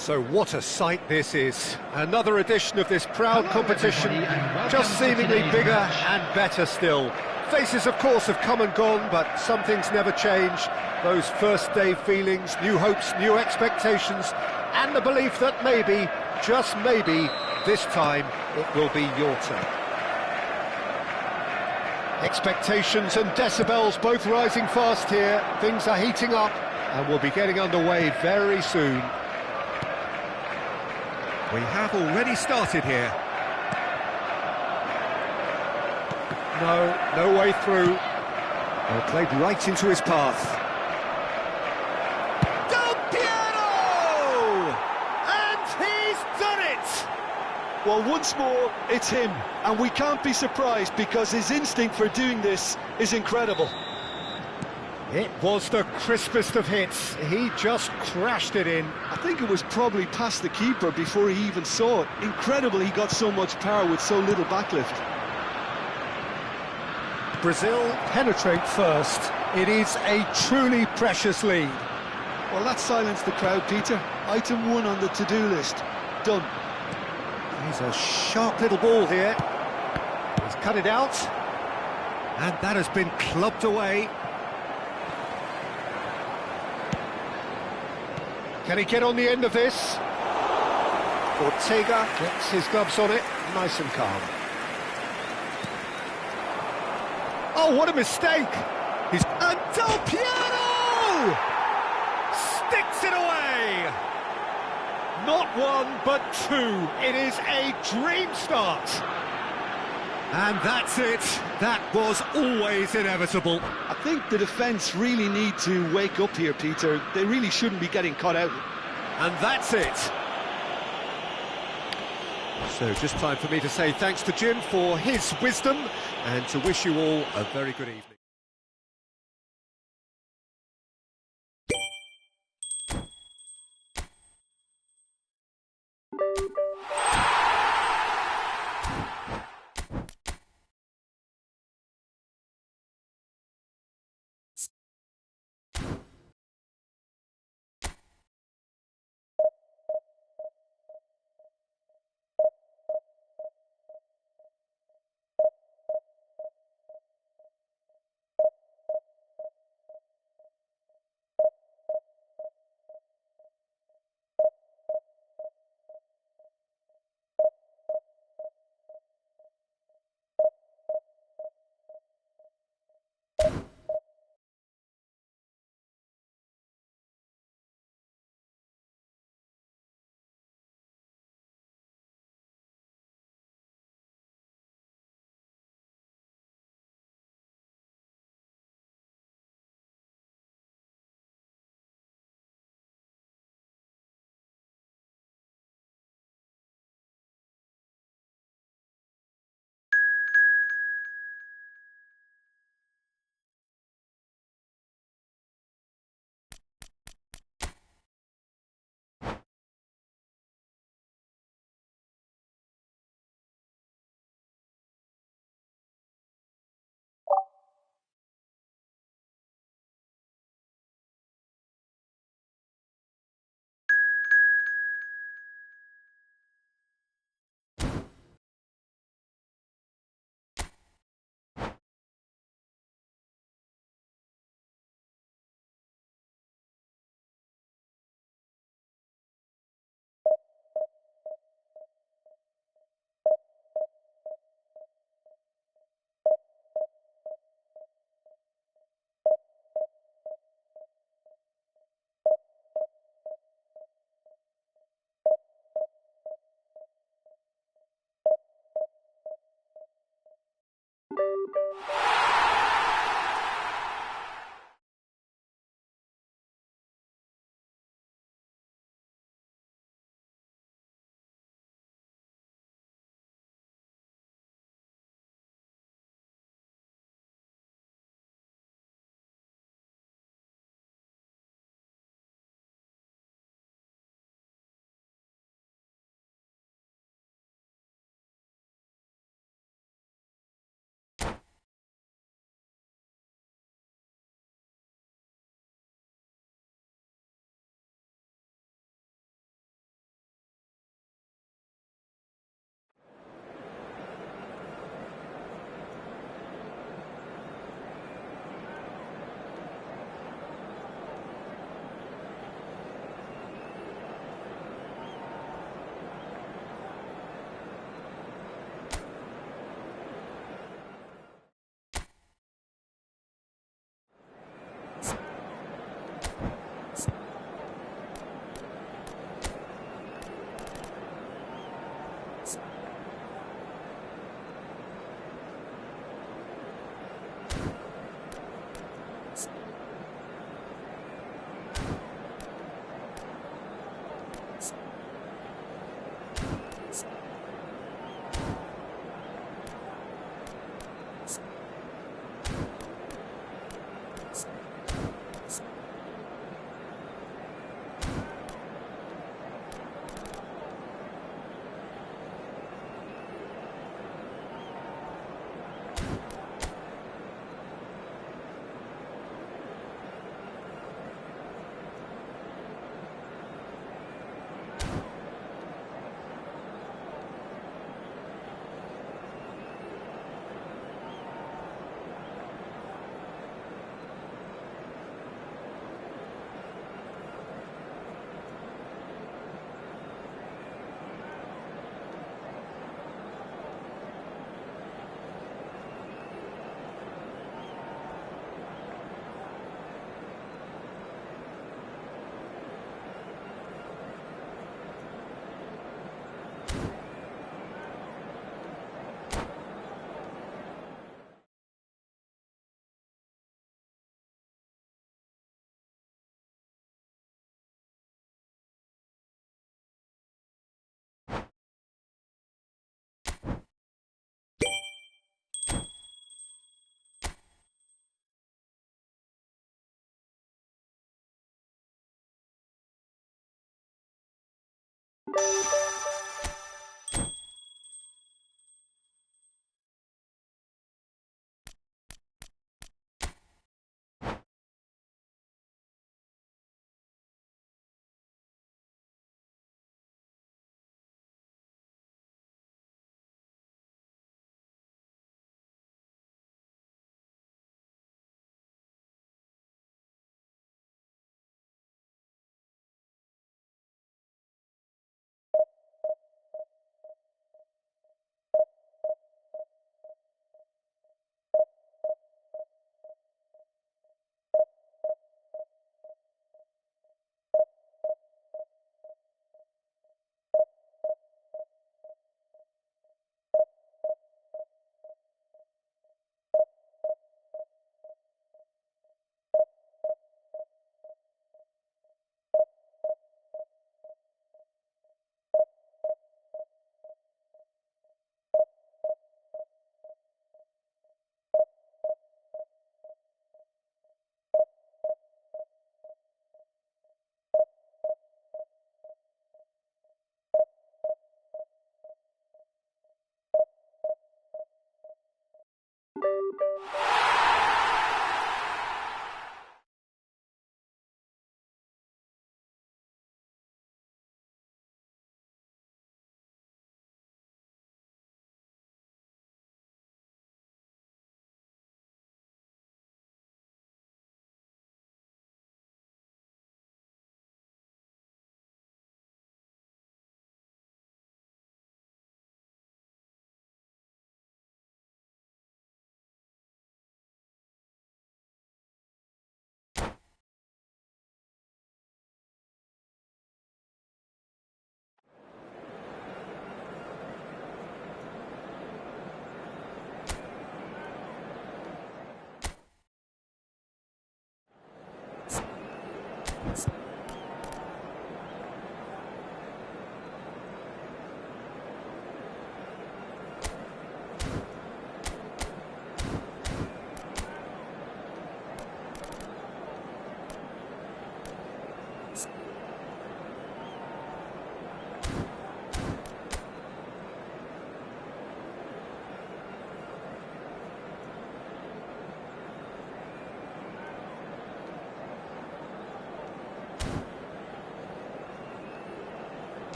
So what a sight this is. Another edition of this proud competition, just seemingly bigger and better still. Faces, of course, have come and gone, but some things never change. Those first day feelings, new hopes, new expectations, and the belief that maybe, just maybe, this time it will be your turn. Expectations and decibels both rising fast here. Things are heating up and we'll be getting underway very soon. We have already started here. No way through. Well, played right into his path. Del Piero! And he's done it! Well, once more, it's him, and we can't be surprised because his instinct for doing this is incredible. It was the crispest of hits. He just crashed it in. I think it was probably past the keeper before he even saw it. Incredible he got so much power with so little backlift. Brazil penetrate first. It is a truly precious lead. Well, that silenced the crowd, Peter. Item 1 on the to-do list. Done. He's a sharp little ball here. He's cut it out. And that has been clubbed away. Can he get on the end of this? Ortega gets his gloves on it, nice and calm. Oh, what a mistake! And Del Piero! Sticks it away! Not one, but two. It is a dream start. And that's it. That was always inevitable. I think the defence really need to wake up here, Peter. They really shouldn't be getting caught out. And that's it. So just time for me to say thanks to Jim for his wisdom and to wish you all a very good evening.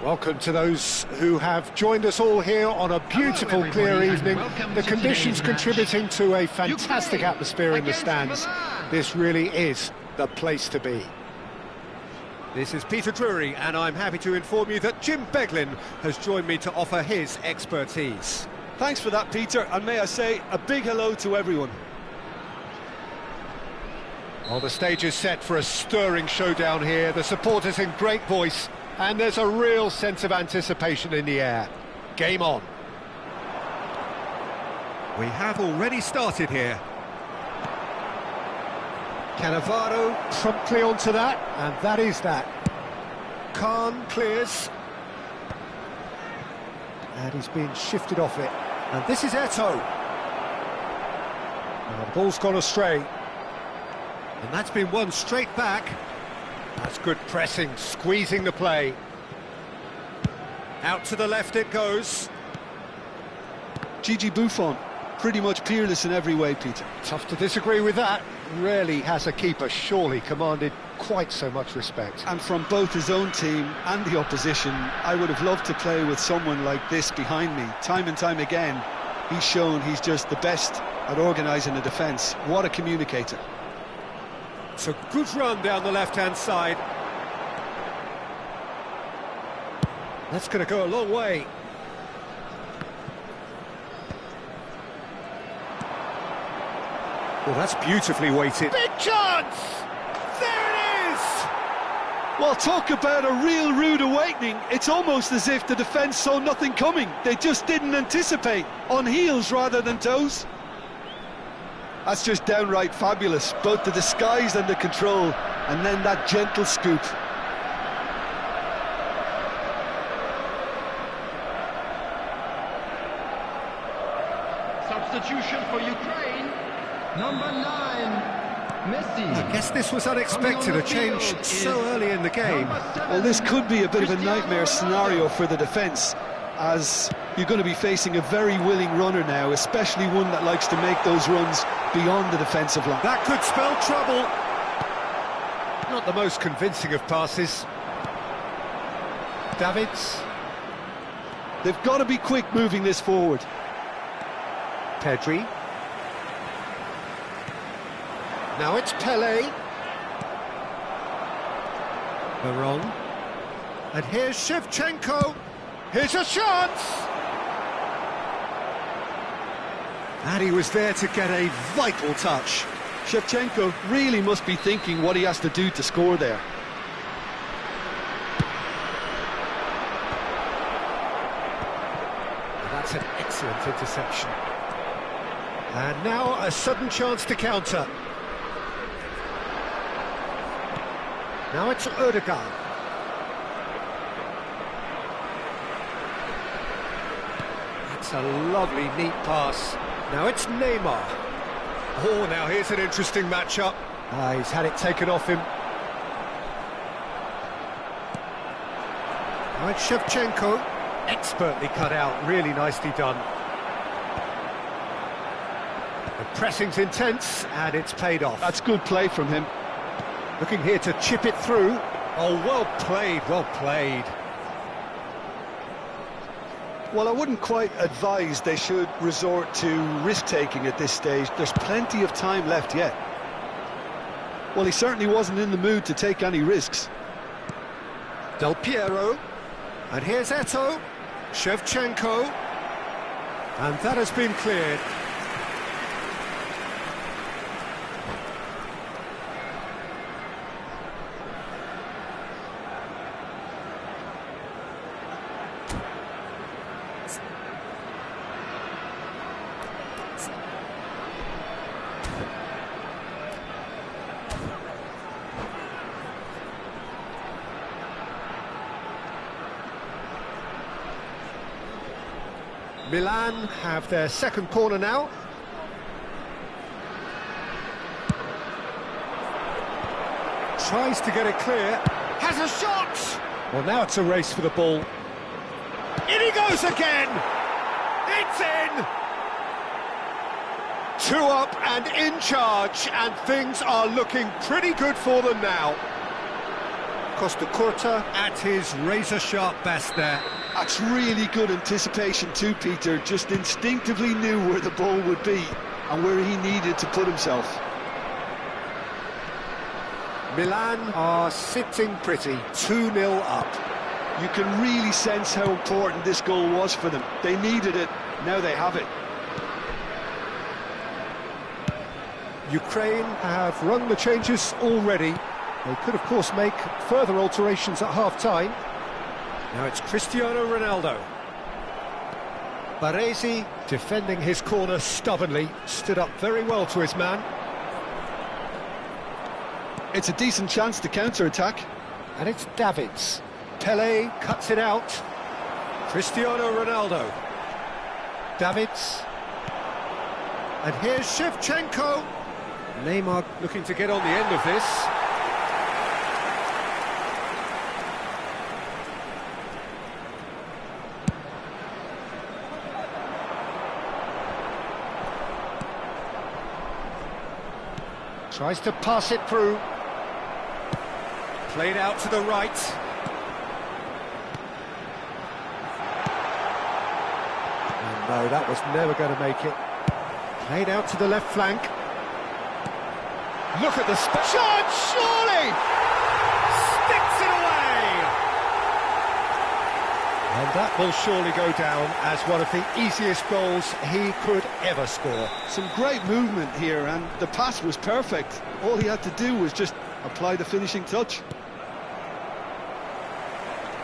Welcome to those who have joined us all here on a beautiful, clear evening. The conditions contributing to a fantastic atmosphere in the stands. This really is the place to be. This is Peter Drury, and I'm happy to inform you that Jim Beglin has joined me to offer his expertise. Thanks for that, Peter, and may I say a big hello to everyone. Well, the stage is set for a stirring showdown here. The supporters in great voice, and there's a real sense of anticipation in the air. Game on. We have already started here. Cannavaro promptly onto that, and that is that. Khan clears. And he's being shifted off it. And this is Eto'o. Now the ball's gone astray. And that's been won straight back. That's good pressing, squeezing the play. Out to the left it goes. Gigi Buffon, pretty much peerless in every way, Peter. Tough to disagree with that. Rarely has a keeper surely commanded quite so much respect. And from both his own team and the opposition, I would have loved to play with someone like this behind me. Time and time again, he's shown he's just the best at organising a defence. What a communicator. It's a good run down the left-hand side. That's going to go a long way. Well, that's beautifully weighted. Big chance! There it is! Well, talk about a real rude awakening. It's almost as if the defence saw nothing coming. They just didn't anticipate. On heels rather than toes. That's just downright fabulous. Both the disguise and the control. And then that gentle scoop. Substitution for Ukraine. Number 9, Messi. I guess this was unexpected, a change so early in the game. Well, this could be a bit of a nightmare scenario for the defence, as you're going to be facing a very willing runner now, especially one that likes to make those runs beyond the defensive line. That could spell trouble. Not the most convincing of passes. Davids. They've got to be quick moving this forward. Pedri. Now it's Pele. Baron. And here's Shevchenko. Here's a chance! And he was there to get a vital touch. Shevchenko really must be thinking what he has to do to score there. That's an excellent interception. And now a sudden chance to counter. Now it's Odegaard. That's a lovely, neat pass. Now it's Neymar. Oh, now here's an interesting matchup. He's had it taken off him. Now it's Shevchenko. Expertly cut out, really nicely done. The pressing's intense, and it's paid off. That's good play from him. Looking here to chip it through. Oh, well played, well played. Well, I wouldn't quite advise they should resort to risk-taking at this stage. There's plenty of time left yet. Well, he certainly wasn't in the mood to take any risks. Del Piero. And here's Eto'o. Shevchenko. And that has been cleared. Milan have their second corner now. Tries to get it clear. Has a shot! Well, now it's a race for the ball. In he goes again! It's in! 2 up and in charge, and things are looking pretty good for them now. Costa Curta at his razor-sharp best there. That's really good anticipation too, Peter. Just instinctively knew where the ball would be and where he needed to put himself. Milan are sitting pretty, 2-0 up. You can really sense how important this goal was for them. They needed it, now they have it. Ukraine have rung the changes already. They could, of course, make further alterations at half-time. Now it's Cristiano Ronaldo. Baresi, defending his corner stubbornly, stood up very well to his man. It's a decent chance to counter-attack. And it's Davids. Pele cuts it out. Cristiano Ronaldo. Davids. And here's Shevchenko. Neymar looking to get on the end of this. Tries to pass it through. Played out to the right. And no, that was never going to make it. Played out to the left flank. Look at the shot, surely! Sticks it away! And that will surely go down as one of the easiest goals he could ever score. Some great movement here, and the pass was perfect. All he had to do was just apply the finishing touch.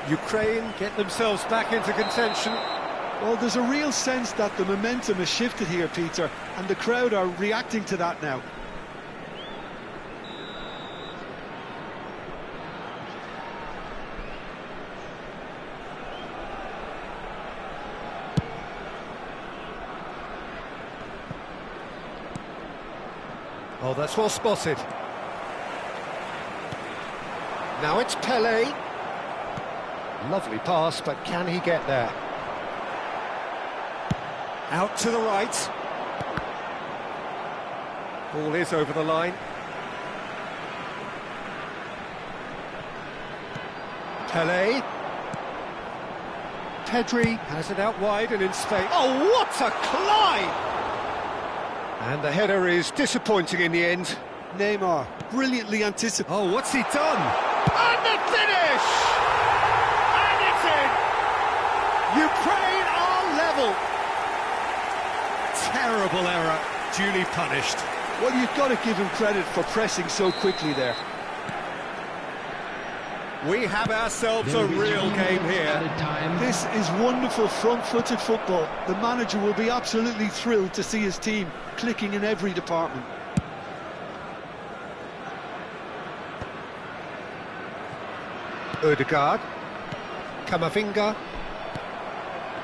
Ukraine get themselves back into contention. Well, there's a real sense that the momentum has shifted here, Peter, and the crowd are reacting to that now. Oh, that's well spotted. Now it's Pele. Lovely pass, but can he get there? Out to the right. Ball is over the line. Pele. Pedri has it out wide and in space. Oh, what a climb! And the header is disappointing in the end. Neymar, brilliantly anticipated. Oh, what's he done? And the finish! And it's in! Ukraine are level. Terrible error, duly punished. Well, you've got to give him credit for pressing so quickly there. We have ourselves a real game here. This is wonderful front-footed football. The manager will be absolutely thrilled to see his team clicking in every department. Odegaard, Kamavinga,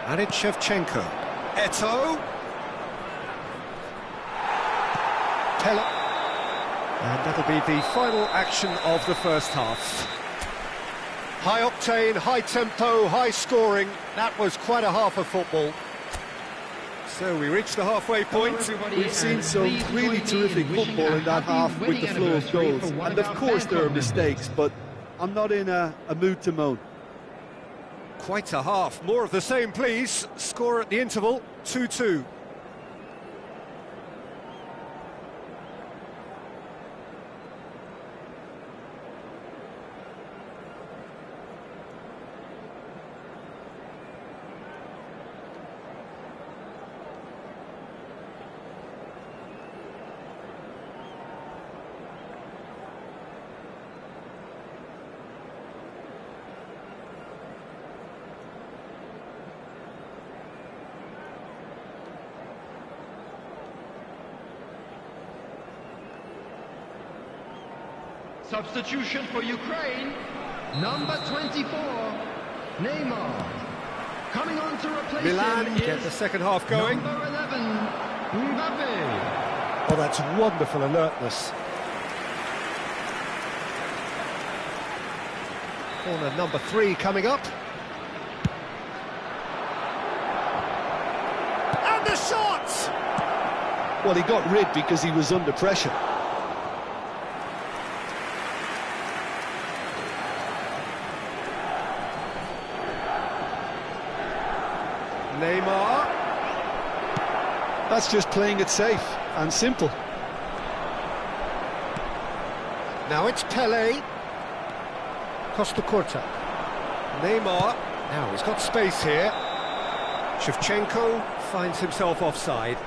and it's Shevchenko. Eto'o. Pele. And that'll be the final action of the first half. High octane, high tempo, high scoring. That was quite a half of football. So we reached the halfway point. We've seen some really terrific football in that half with the flow of goals. And of course there are mistakes, but I'm not in a mood to moan. Quite a half. More of the same, please. Score at the interval, 2-2. Substitution for Ukraine, number 24, Neymar. Coming on to replace Milan him get the second half going. number 11, Mbappe. Oh, that's wonderful alertness. Corner number 3 coming up. And the shot! Well, he got rid because he was under pressure. Neymar. That's just playing it safe and simple. Now it's Pele. Costa Corta. Neymar. Now he's got space here. Shevchenko finds himself offside.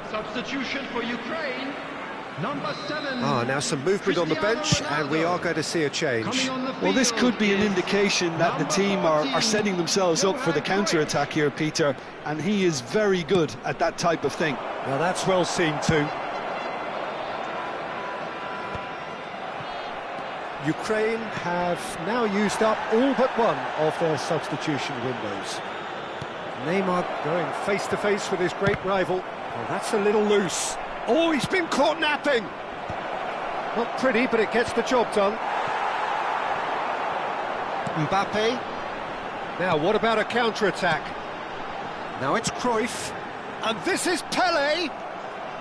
Substitution for Ukraine, number 7. Now some movement on the bench, and we are going to see a change. Well, this could be an indication that the team are setting themselves up for the counter-attack here, Peter, and he is very good at that type of thing. Well, that's well seen too. Ukraine have now used up all but one of their substitution windows. Neymar going face-to-face with his great rival. Well, that's a little loose. Oh, he's been caught napping! Not pretty, but it gets the job done. Mbappe. Now, what about a counter-attack? Now it's Cruyff. And this is Pele!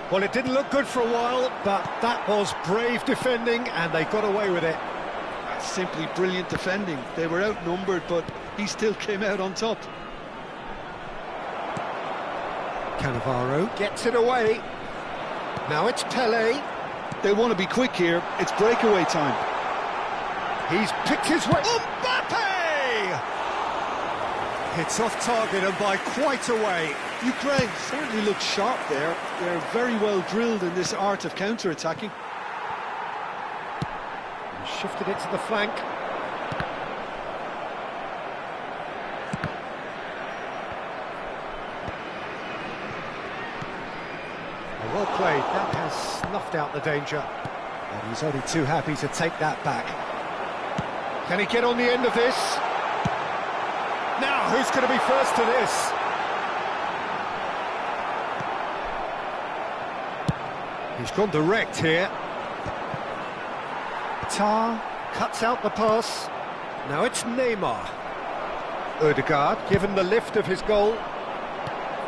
Well, it didn't look good for a while, but that was brave defending, and they got away with it. That's simply brilliant defending. They were outnumbered, but he still came out on top. Cannavaro gets it away. Now it's Pele. They want to be quick here. It's breakaway time. He's picked his way. Mbappe! It's off target and by quite a way. Ukraine certainly looks sharp there. They're very well drilled in this art of counter-attacking. He shifted it to the flank. Well played, that has snuffed out the danger. And he's only too happy to take that back. Can he get on the end of this? Now, who's going to be first to this? He's gone direct here. Tar cuts out the pass. Now it's Neymar. Odegaard, given the lift of his goal.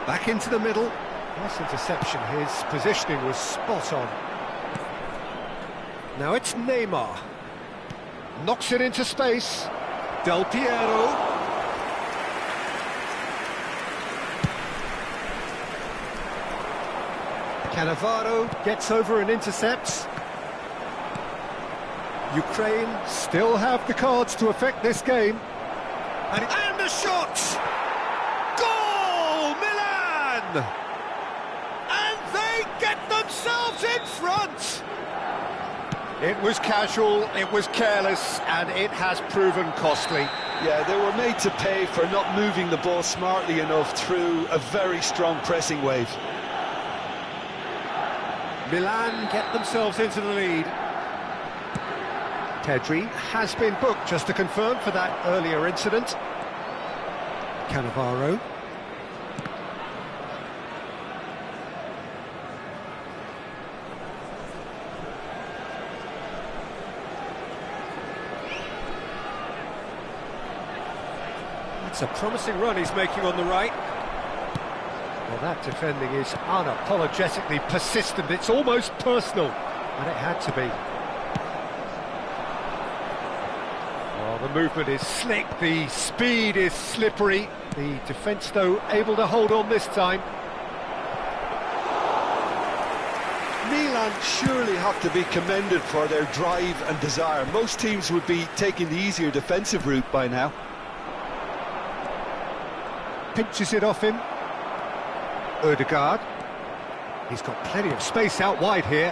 Back into the middle. Nice interception, his positioning was spot on. Now it's Neymar. Knocks it into space. Del Piero. Cannavaro gets over and intercepts. Ukraine still have the cards to affect this game. And the shot! Goal! Milan! Get themselves in front! It was casual, it was careless, and it has proven costly. Yeah, they were made to pay for not moving the ball smartly enough through a very strong pressing wave. Milan get themselves into the lead. Pedri has been booked, just to confirm, for that earlier incident. Cannavaro. It's a promising run he's making on the right. Well, that defending is unapologetically persistent. It's almost personal, and it had to be. Well, the movement is slick, the speed is slippery. The defence, though, able to hold on this time. Milan surely have to be commended for their drive and desire. Most teams would be taking the easier defensive route by now. Pinches it off him. Odegaard. He's got plenty of space out wide here.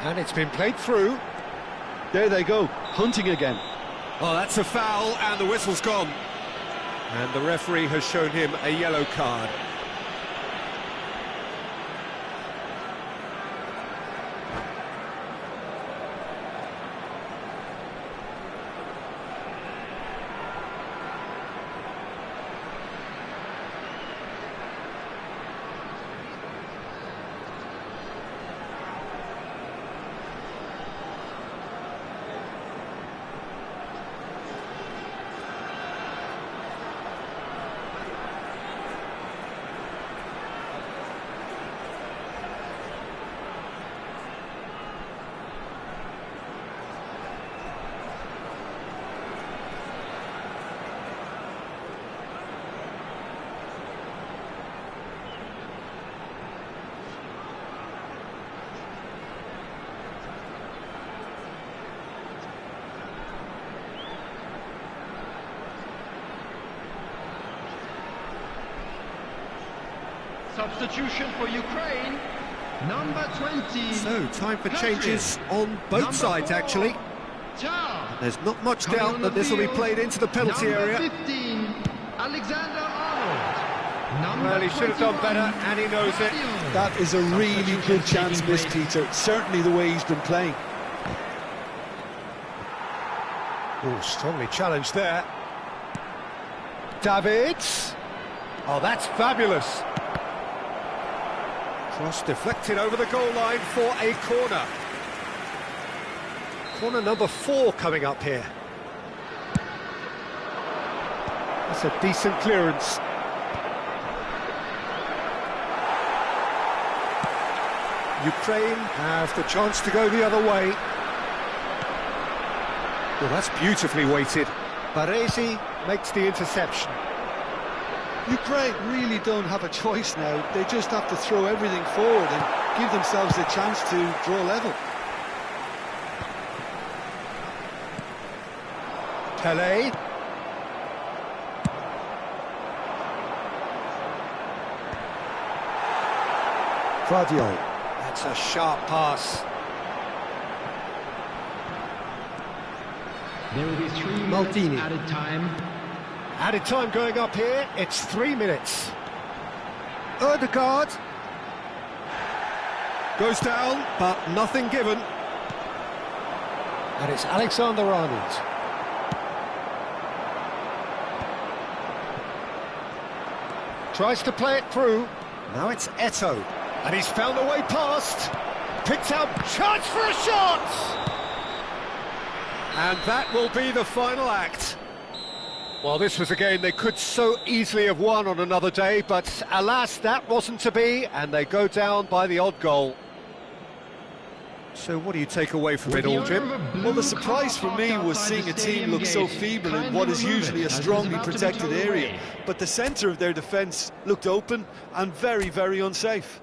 And it's been played through. There they go, hunting again. Oh, that's a foul, and the whistle's gone. And the referee has shown him a yellow card. Substitution for Ukraine, number 20. So, time for changes on both sides, actually. There's not much doubt that this will be played into the penalty area. 15, Alexander Arnold. Well, he should have done better, and he knows it. That is a really good chance missed, Peter. Certainly the way he's been playing. Oh, strongly challenged there. Davids. Oh, that's fabulous. Cross deflected over the goal line for a corner. Corner number 4 coming up here. That's a decent clearance. Ukraine have the chance to go the other way. Well, that's beautifully weighted. Baresi makes the interception. Ukraine really don't have a choice now. They just have to throw everything forward and give themselves a chance to draw level. Pele. Claudio. That's a sharp pass. There will be 3 Maldini. minutes added time. Added time going up here, it's 3 minutes. Ødegaard. Goes down, but nothing given. And it's Alexander Arnold. Tries to play it through. Now it's Eto'o. And he's found a way past. Picked out, chance for a shot! And that will be the final act. Well, this was a game they could so easily have won on another day, but alas, that wasn't to be, and they go down by the odd goal. So what do you take away from it all, Jim? Well, the surprise for me was seeing a team look so feeble in what is usually a strongly protected area. But the centre of their defence looked open and very, very unsafe.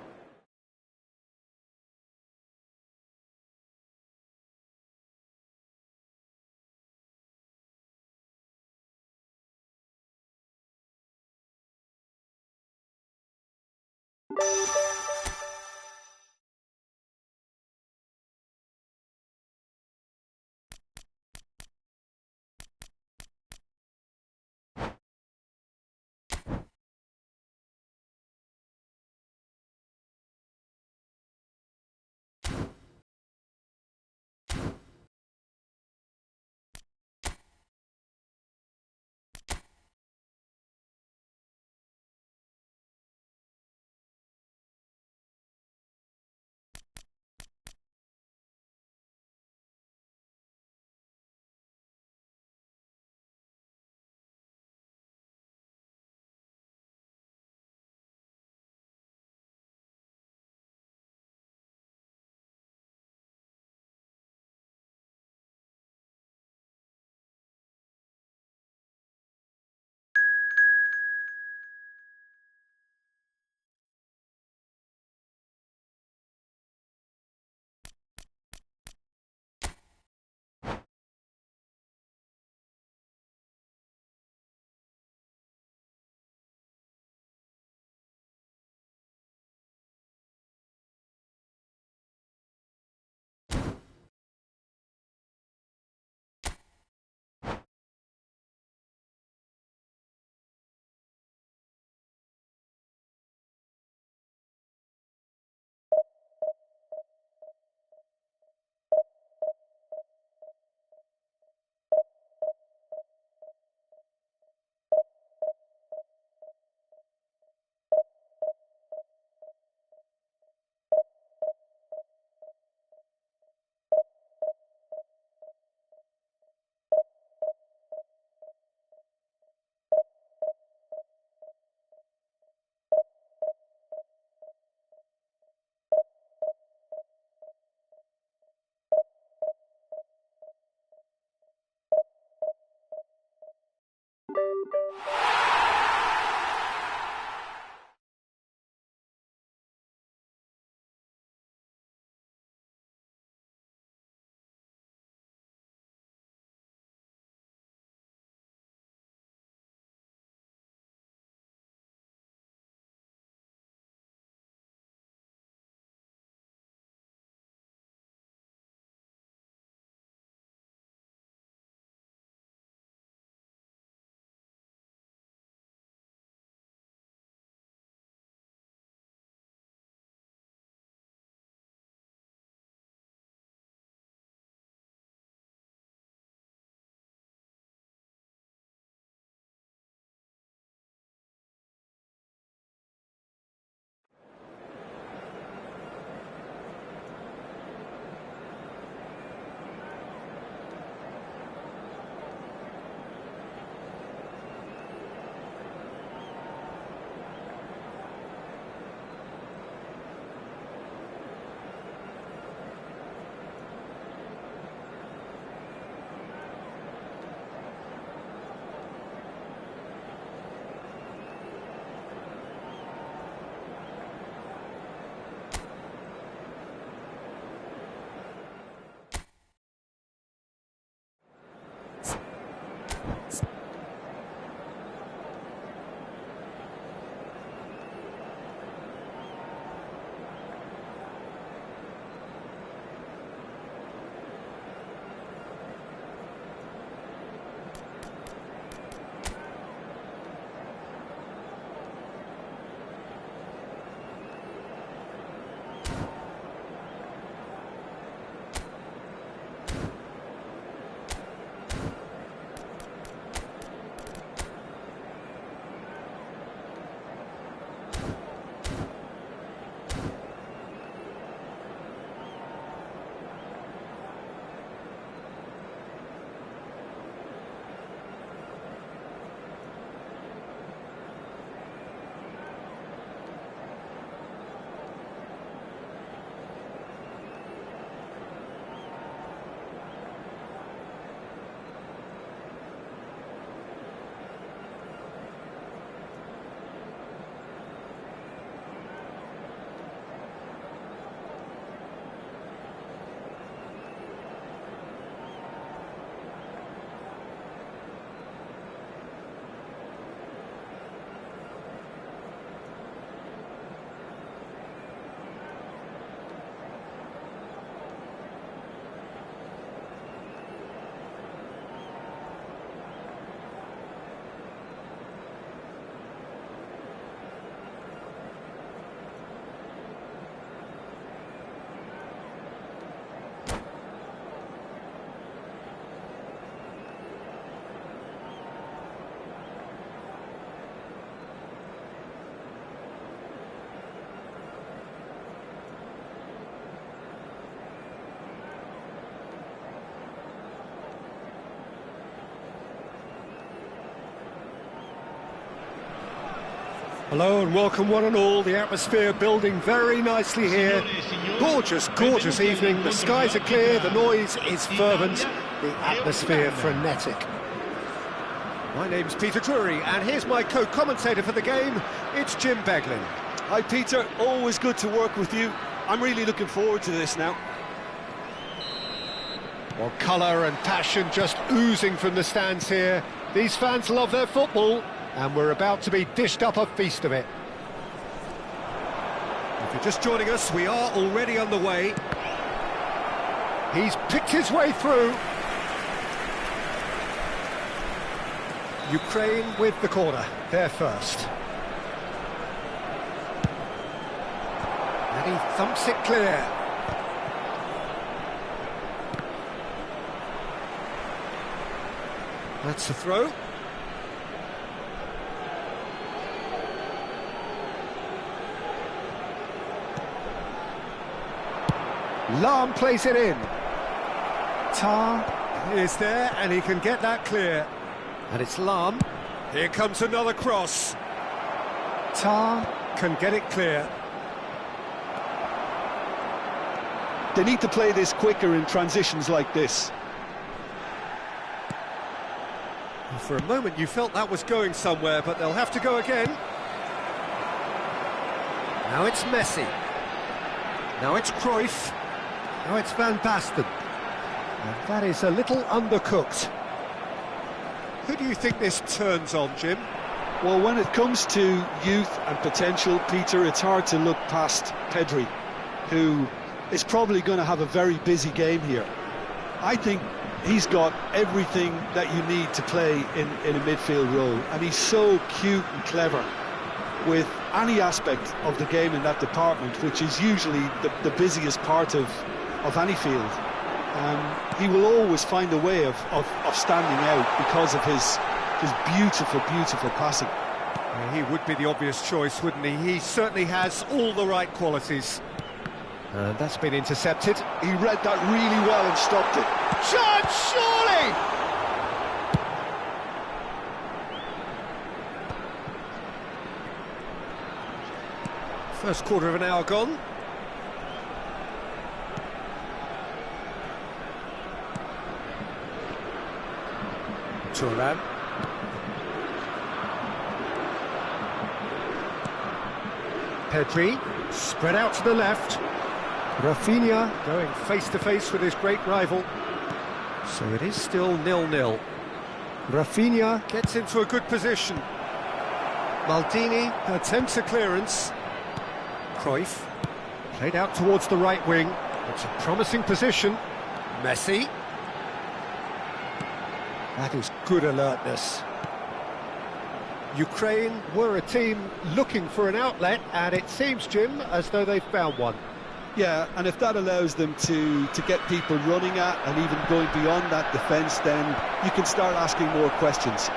Hello and welcome one and all. The atmosphere building very nicely here. Gorgeous, gorgeous evening. The skies are clear, the noise is fervent, the atmosphere frenetic. My name's Peter Drury and here's my co-commentator for the game. It's Jim Beglin. Hi Peter, always good to work with you. I'm really looking forward to this now. Well, colour and passion just oozing from the stands here. These fans love their football, and we're about to be dished up a feast of it. If you're just joining us, we are already underway. He's picked his way through. Ukraine with the corner, they're first. And he thumps it clear. That's the throw. Lam plays it in. Tar is there and he can get that clear. And it's Lam. Here comes another cross. Tar can get it clear. They need to play this quicker in transitions like this. For a moment you felt that was going somewhere, but they'll have to go again. Now it's Messi. Now it's Cruyff. Now it's Van Basten. And that is a little undercooked. Who do you think this turns on, Jim? Well, when it comes to youth and potential, Peter, it's hard to look past Pedri, who is probably going to have a very busy game here. I think he's got everything that you need to play in a midfield role, and he's so cute and clever with any aspect of the game in that department, which is usually the busiest part of any field. He will always find a way of standing out because of his beautiful, beautiful passing. He would be the obvious choice, wouldn't he? He certainly has all the right qualities. And that's been intercepted. He read that really well and stopped it. Chance, surely! First quarter of an hour gone. Turan. Pedri, spread out to the left. Rafinha going face-to-face with his great rival. So it is still 0-0. Rafinha gets into a good position. Maldini attempts a clearance. Cruyff played out towards the right wing. It's a promising position. Messi. That is good alertness. Ukraine were a team looking for an outlet, and it seems, Jim, as though they've found one. Yeah, and if that allows them to get people running at and even going beyond that defence, then you can start asking more questions.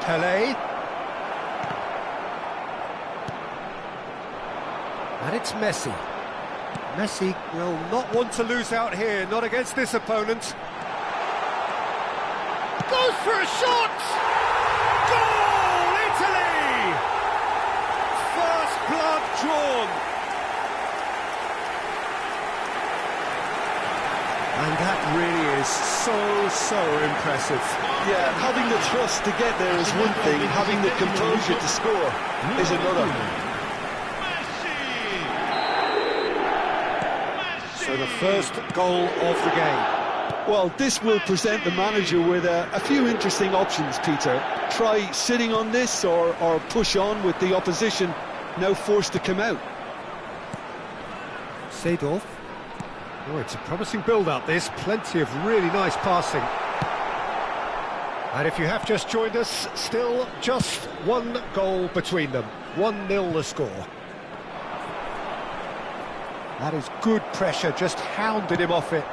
Pelé. And it's Messi. Messi will not want to lose out here, not against this opponent. Goes for a shot! Goal, Italy! First blood drawn. And that really is so impressive. Yeah, having the trust to get there is one thing, having the composure to score is another. So the first goal of the game. Well, this will present the manager with a few interesting options, Peter. Try sitting on this or push on with the opposition now forced to come out. Seedorf. Oh, it's a promising build-up, this. Plenty of really nice passing. And if you have just joined us, still just one goal between them. 1-0 the score. That is good pressure, just hounded him off it.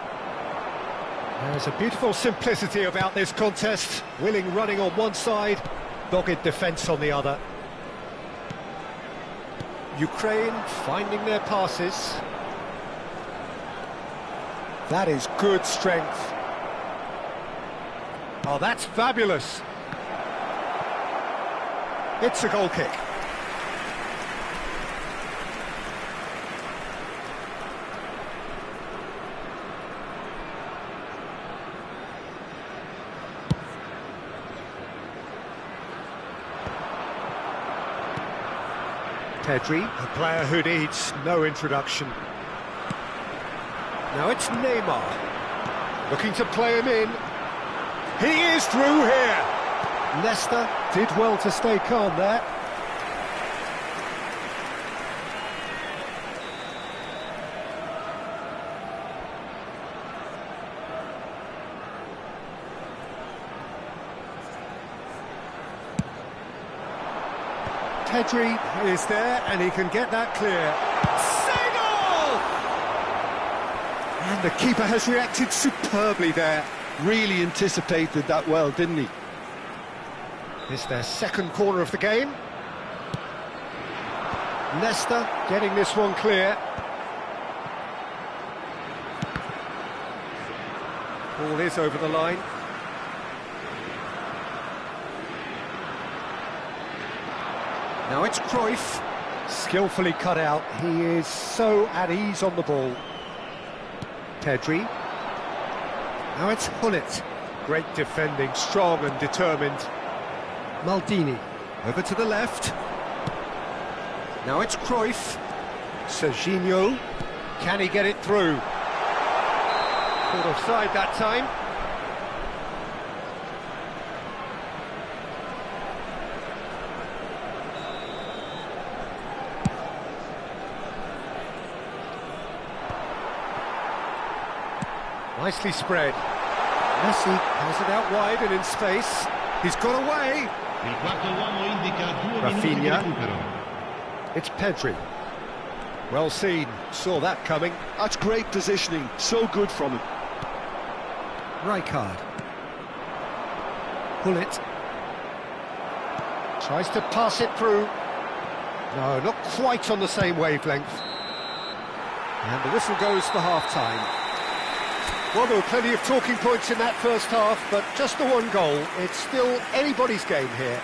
There's a beautiful simplicity about this contest. Willing running on one side, dogged defence on the other. Ukraine finding their passes. That is good strength. Oh, that's fabulous. It's a goal kick. Pedri, a player who needs no introduction. Now it's Neymar, looking to play him in. He is through here. Leicester did well to stay calm there. Pedri is there and he can get that clear. Save! And the keeper has reacted superbly there. Really anticipated that well, didn't he? It's their second corner of the game. Leicester getting this one clear. Ball is over the line. Now it's Cruyff, skillfully cut out. He is so at ease on the ball. Pedri. Now it's Hullet. Great defending, strong and determined. Maldini, over to the left. Now it's Cruyff. Serginho. Can he get it through? Caught offside that time. Nicely spread. Messi has it out wide and in space. He's got away. Rafinha. It's Pedri. Well seen. Saw that coming. That's great positioning. So good from him. Rijkaard. Hullet. Tries to pass it through. No, not quite on the same wavelength. And the whistle goes for half-time. Well, there were plenty of talking points in that first half, but just the one goal. It's still anybody's game here.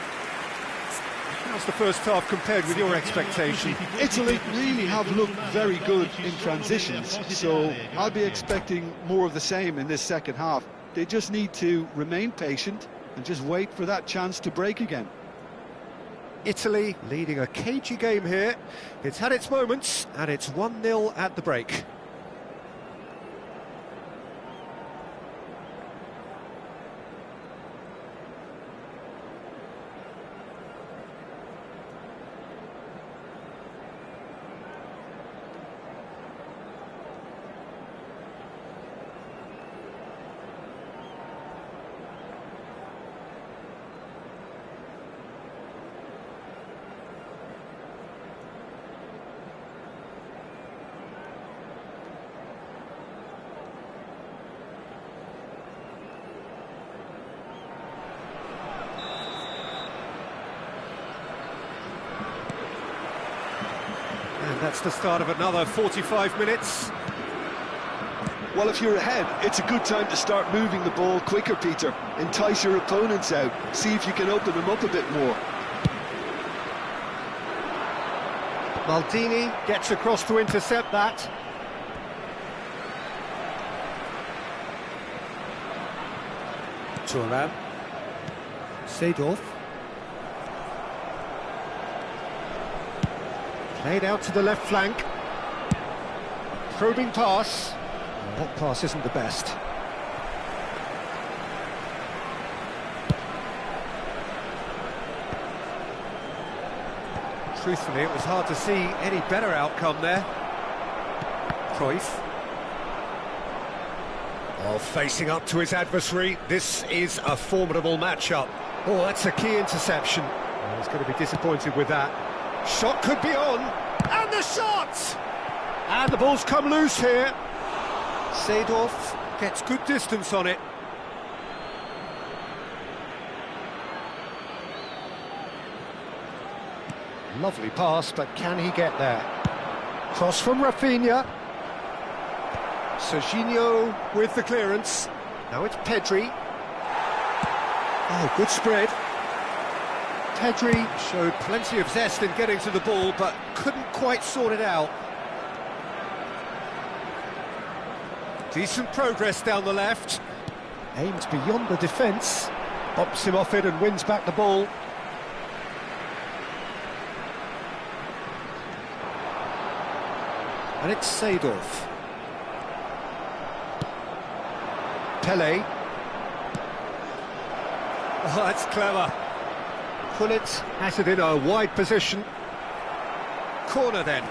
How's the first half compared with your expectation? Italy really have looked very good in transitions, so I'll be expecting more of the same in this second half. They just need to remain patient and just wait for that chance to break again. Italy leading a cagey game here. It's had its moments, and it's 1-0 at the break. And that's the start of another 45 minutes. Well, if you're ahead, it's a good time to start moving the ball quicker, Peter. Entice your opponents out. See if you can open them up a bit more. Maldini gets across to intercept that. Thuram. Seedorf. Played out to the left flank. Probing pass. Well, that pass isn't the best. Truthfully, it was hard to see any better outcome there. Cruyff. Oh, facing up to his adversary. This is a formidable matchup. Oh, that's a key interception. Oh, he's going to be disappointed with that. Shot could be on, and the shot! And the ball's come loose here. Seedorf gets good distance on it. Lovely pass, but can he get there? Cross from Rafinha. Serginho with the clearance. Now it's Pedri. Oh, good spread. Pedri showed plenty of zest in getting to the ball, but couldn't quite sort it out. Decent progress down the left. Aims beyond the defence. Bops him off it and wins back the ball. And it's Seedorf. Pele. Oh, that's clever. Gullit has it in a wide position. Corner then.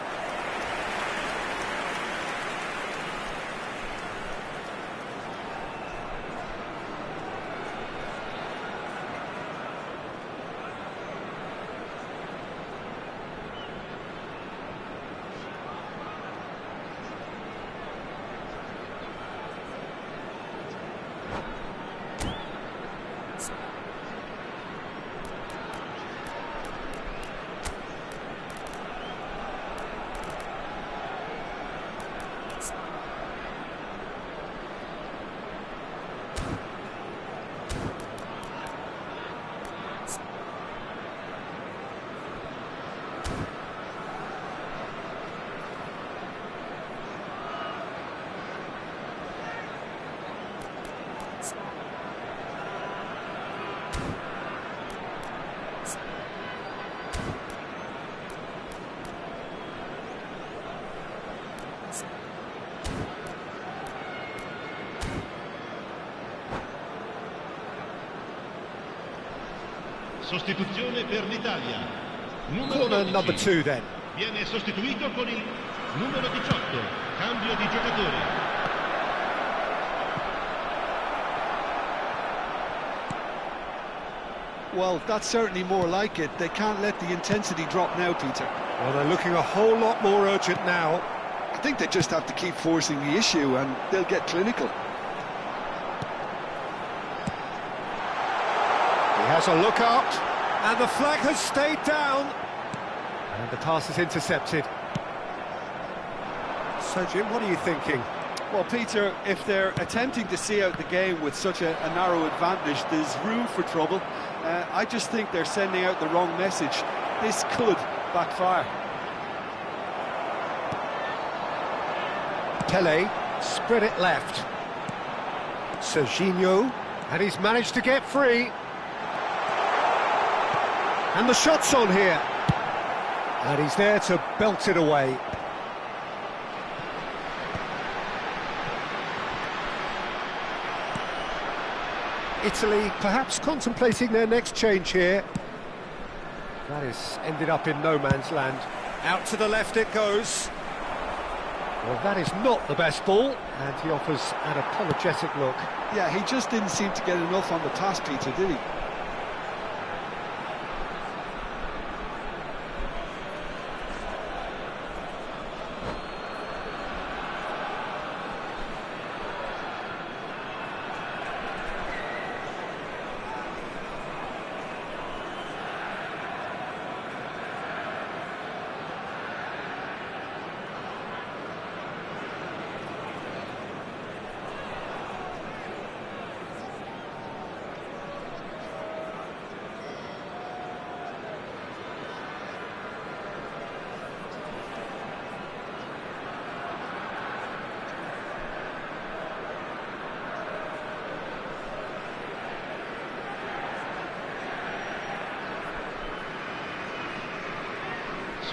Sostituzione per l'Italia. Corner number 2 then. Viene sostituito con il numero 18. Cambio di giocatore. Well, that's certainly more like it. They can't let the intensity drop now, Peter. Well, they're looking a whole lot more urgent now. I think they just have to keep forcing the issue and they'll get clinical. He has a look up, and the flag has stayed down. And the pass is intercepted. So, Jim, what are you thinking? Well, Peter, if they're attempting to see out the game with such a narrow advantage, there's room for trouble. I just think they're sending out the wrong message. This could backfire. Pele spread it left. Serginho, and he's managed to get free. And the shot's on here. And he's there to belt it away. Italy perhaps contemplating their next change here. That is ended up in no man's land. Out to the left it goes. Well, that is not the best ball, and he offers an apologetic look. Yeah, he just didn't seem to get enough on the pass, Peter, did he?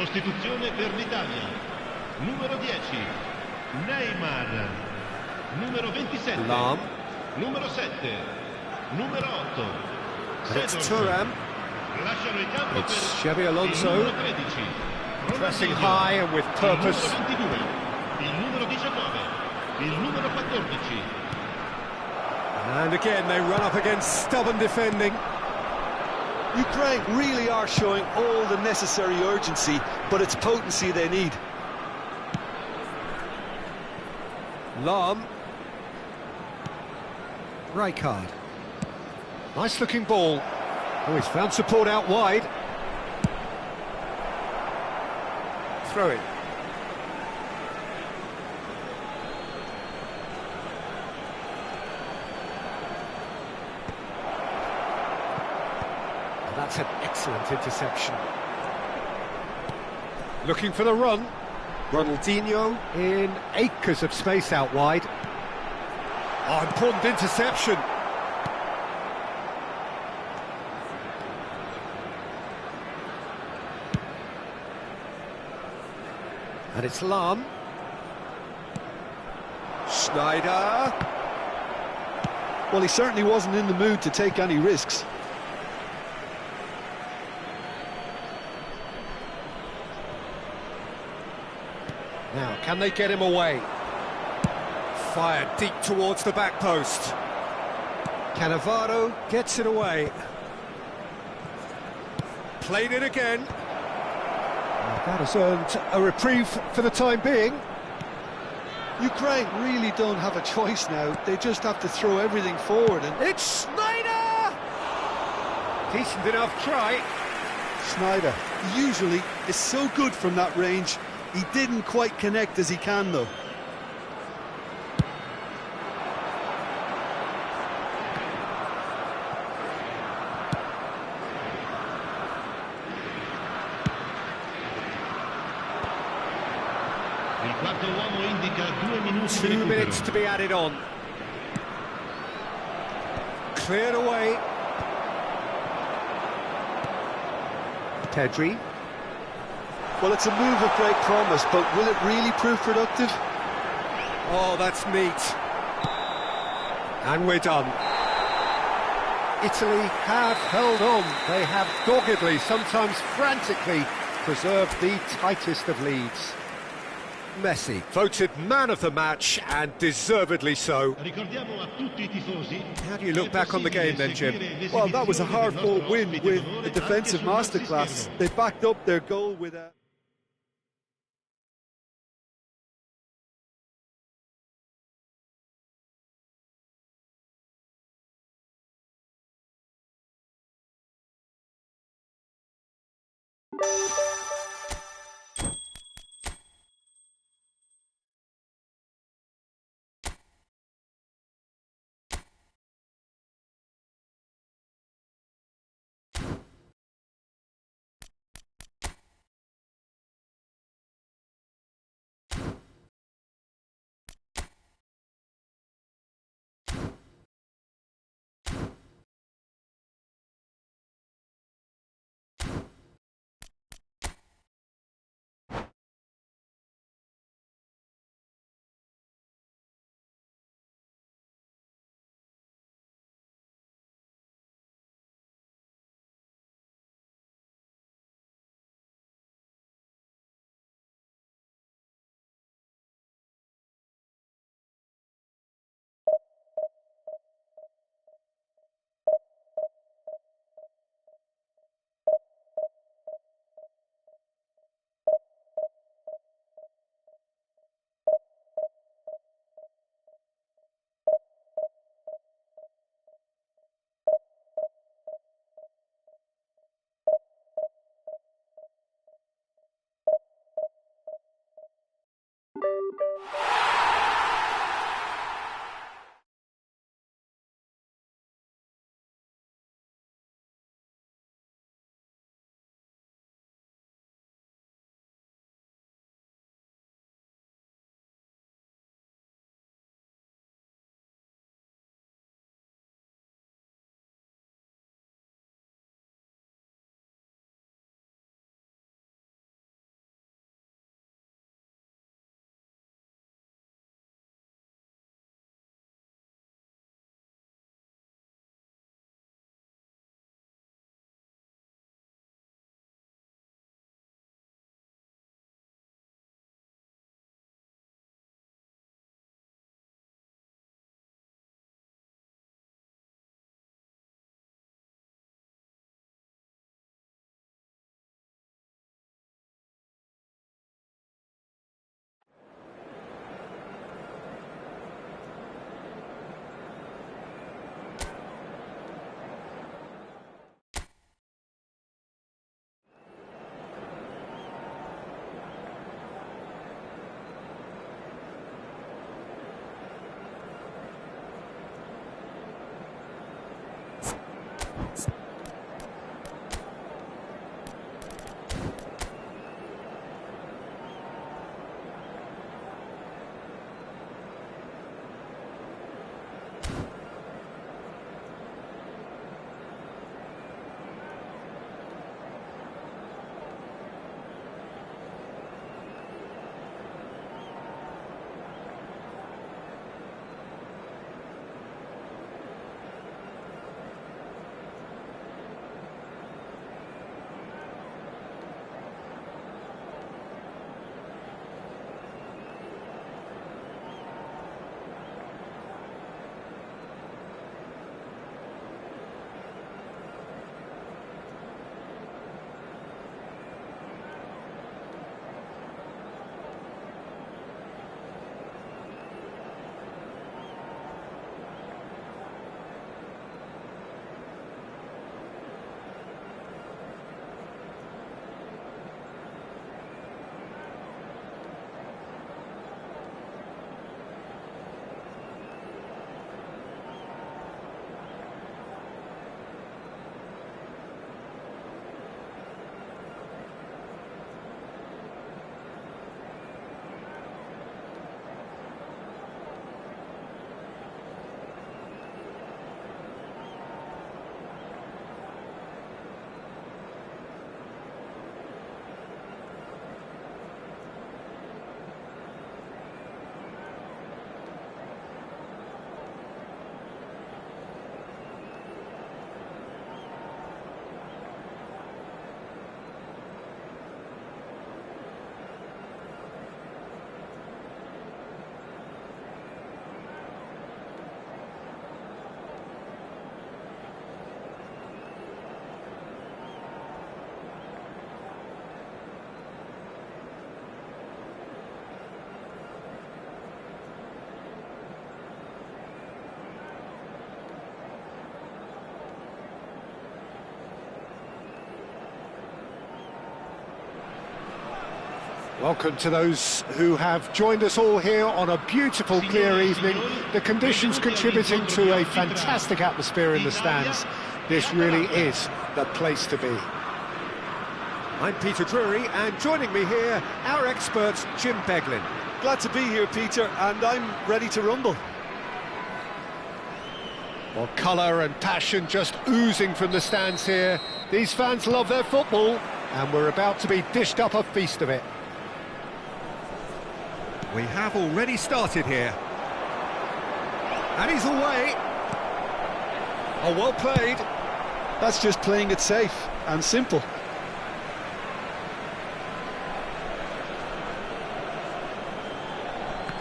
Sostituzione per l'Italia. Numero 10, Neymar. Numero 27, Lam. Numero 7, numero 8, And it's Seedorf. Thuram. Lasciano il campo It's per Xabi il Alonso. numero 13, Pressing Ronaldinho. high and with purpose. Il numero 22, il numero 19, il numero 14. And again they run up against stubborn defending. Ukraine really are showing all the necessary urgency, but it's potency they need. Lam. Rijkaard. Nice looking ball. Oh, he's found support out wide. Throw in. Excellent interception. Looking for the run. Ronaldinho in acres of space out wide. Oh, important interception. And it's Lam. Schneider. Well, he certainly wasn't in the mood to take any risks. Now, can they get him away? Fired deep towards the back post. Cannavaro gets it away. Played it again. That has earned a reprieve for the time being. Ukraine really don't have a choice now. They just have to throw everything forward. And It's Schneider! Decent enough try. Schneider usually is so good from that range. He didn't quite connect as he can, though. Il quarto uomo indica 2 minuti di 2 recupero. minutes to be added on. Cleared away. Pedri. Well, it's a move of great promise, but will it really prove productive? Oh, that's neat. And we're done. Italy have held on. They have doggedly, sometimes frantically, preserved the tightest of leads. Messi, voted man of the match, and deservedly so. Ricordiamo a tutti I tifosi. How do you look back on the game then, Jim? Well, that was a hard-fought win with a defensive masterclass. They backed up their goal with a... Welcome to those who have joined us all here on a beautiful, clear evening. The conditions contributing to a fantastic atmosphere in the stands. This really is the place to be. I'm Peter Drury, and joining me here, our expert, Jim Beglin. Glad to be here, Peter, and I'm ready to rumble. Well, colour and passion just oozing from the stands here. These fans love their football, and we're about to be dished up a feast of it. We have already started here. And he's away. Oh, well played. That's just playing it safe and simple.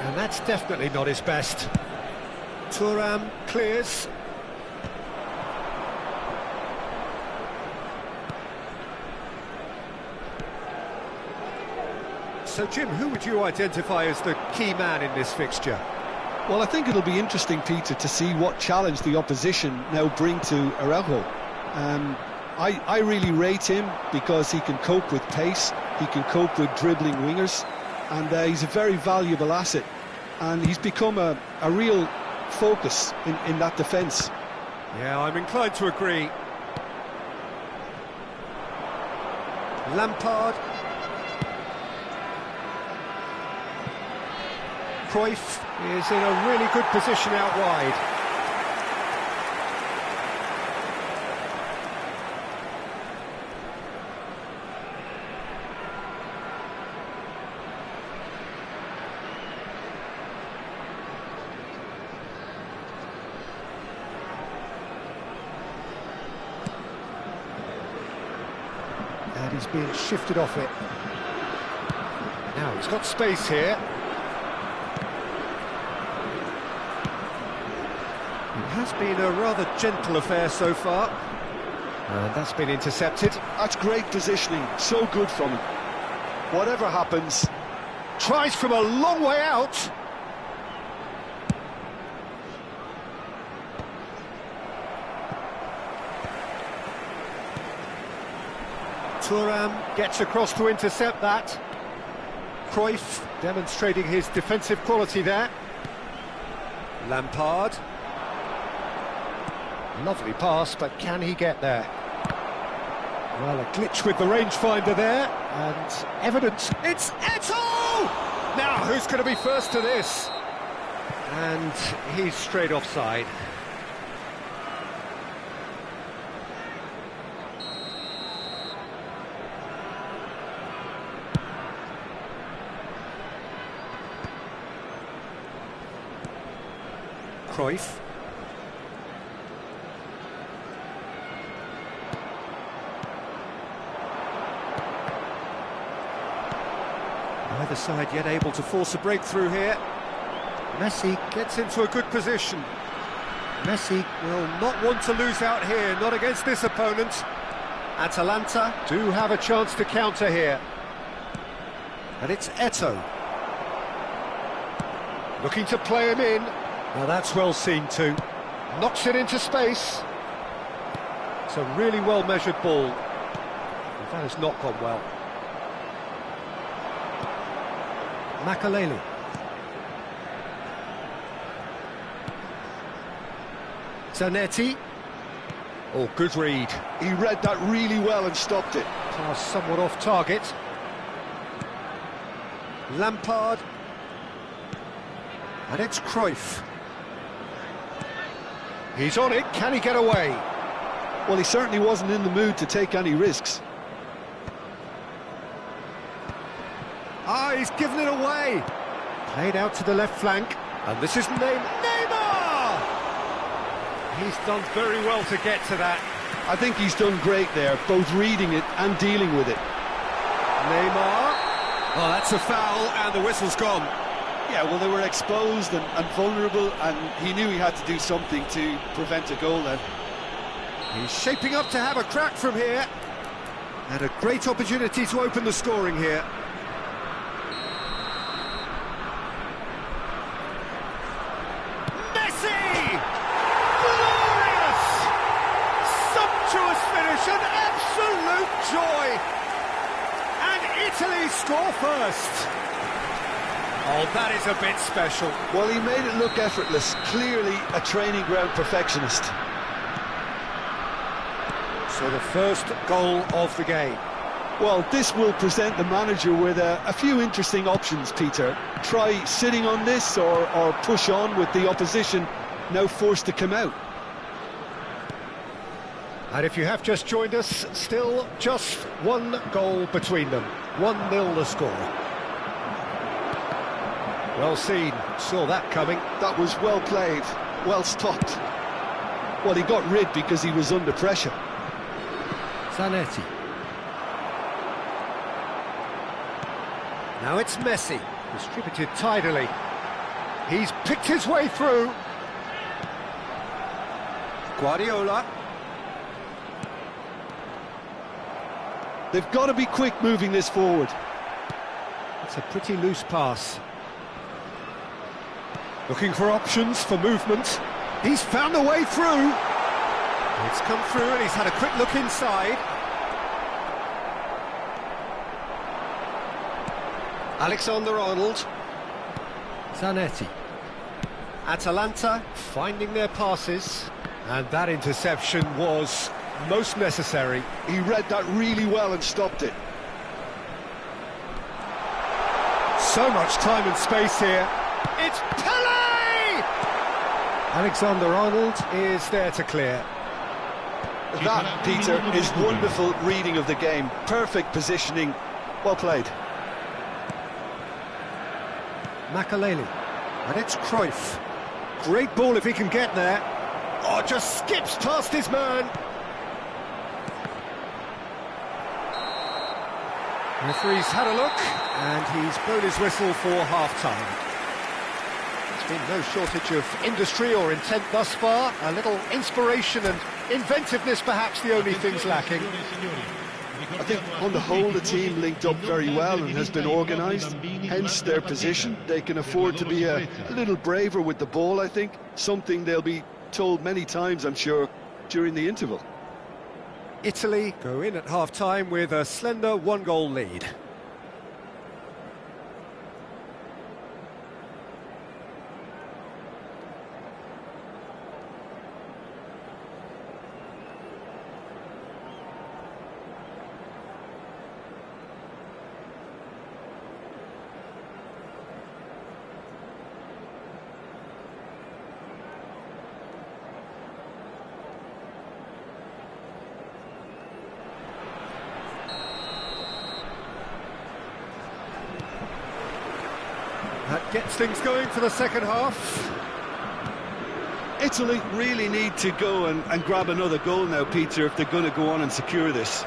And that's definitely not his best. Thuram clears. So, Jim, who would you identify as the key man in this fixture? Well, I think it'll be interesting, Peter, to see what challenge the opposition now bring to Araujo. I really rate him because he can cope with pace, he can cope with dribbling wingers, and he's a very valuable asset. And he's become a real focus in that defence. Yeah, I'm inclined to agree. Lampard. Cruyff is in a really good position out wide. And he's being shifted off it. Now he's got space here. It has been a rather gentle affair so far. And that's been intercepted. That's great positioning, so good from him. Whatever happens... Tries from a long way out. Thuram gets across to intercept that. Cruyff demonstrating his defensive quality there. Lampard. Lovely pass, but can he get there? Well, a glitch with the rangefinder there, and evidence. It's Eto'o! Now, who's going to be first to this? And he's straight offside. Cruyff. Neither side yet able to force a breakthrough here. Messi gets into a good position. Messi will not want to lose out here, not against this opponent. Atalanta do have a chance to counter here. And it's Eto'o. Looking to play him in. Now that's well seen too. Knocks it into space. It's a really well-measured ball. And that has not gone well. Makaleli. Zanetti. Oh, good read. He read that really well and stopped it. Pass somewhat off target. Lampard. And it's Cruyff. He's on it, can he get away? Well, he certainly wasn't in the mood to take any risks. Ah, he's given it away. Played out to the left flank. And this is Neymar! He's done very well to get to that. I think he's done great there, both reading it and dealing with it. Neymar. Oh, that's a foul, and the whistle's gone. Yeah, well, they were exposed and vulnerable, and he knew he had to do something to prevent a goal then. He's shaping up to have a crack from here. And a great opportunity to open the scoring here. Messi! Glorious! Sumptuous finish, an absolute joy! And it's Italy score first. Oh, that is a bit special. Well, he made it look effortless. Clearly a training ground perfectionist. So the first goal of the game. Well, this will present the manager with a few interesting options, Peter. Try sitting on this or push on with the opposition now forced to come out. And if you have just joined us, still just one goal between them. 1-0 the score. Well seen, saw that coming. That was well played, well stopped. Well, he got rid because he was under pressure. Zanetti. Now it's Messi, distributed tidily. He's picked his way through. Guardiola. They've got to be quick moving this forward. It's a pretty loose pass. Looking for options for movement. He's found a way through. It's come through and he's had a quick look inside. Alexander-Arnold. Zanetti. Atalanta finding their passes. And that interception was most necessary. He read that really well and stopped it. So much time and space here. It's Pele! Alexander-Arnold is there to clear. That, Peter, is wonderful reading of the game. Perfect positioning. Well played. Makaleli. And it's Cruyff. Great ball if he can get there. Oh, just skips past his man. Referee's had a look, and he's blown his whistle for half-time. There's been no shortage of industry or intent thus far. A little inspiration and inventiveness, perhaps the only things lacking. I think on the whole the team linked up very well and has been organised, hence their position. They can afford to be a little braver with the ball, I think. Something they'll be told many times, I'm sure, during the interval. Italy go in at half-time with a slender one-goal lead. That gets things going for the second half. Italy really need to go and grab another goal now, Peter, if they're going to go on and secure this.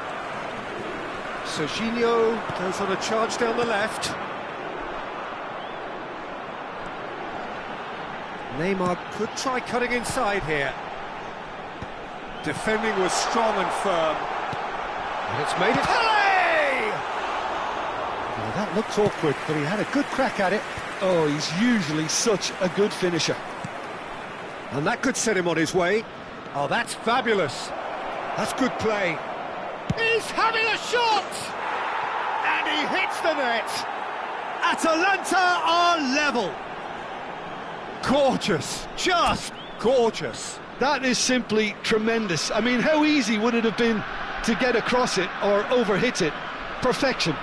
Serginho goes on a charge down the left. Neymar could try cutting inside here. Defending was strong and firm. And it's made it... Pele! Well, that looked awkward, but he had a good crack at it. Oh, he's usually such a good finisher. And that could set him on his way. Oh, that's fabulous. That's good play. He's having a shot! And he hits the net. Atalanta are level. Gorgeous, just gorgeous. That is simply tremendous. I mean, how easy would it have been to get across it or overhit it? Perfection.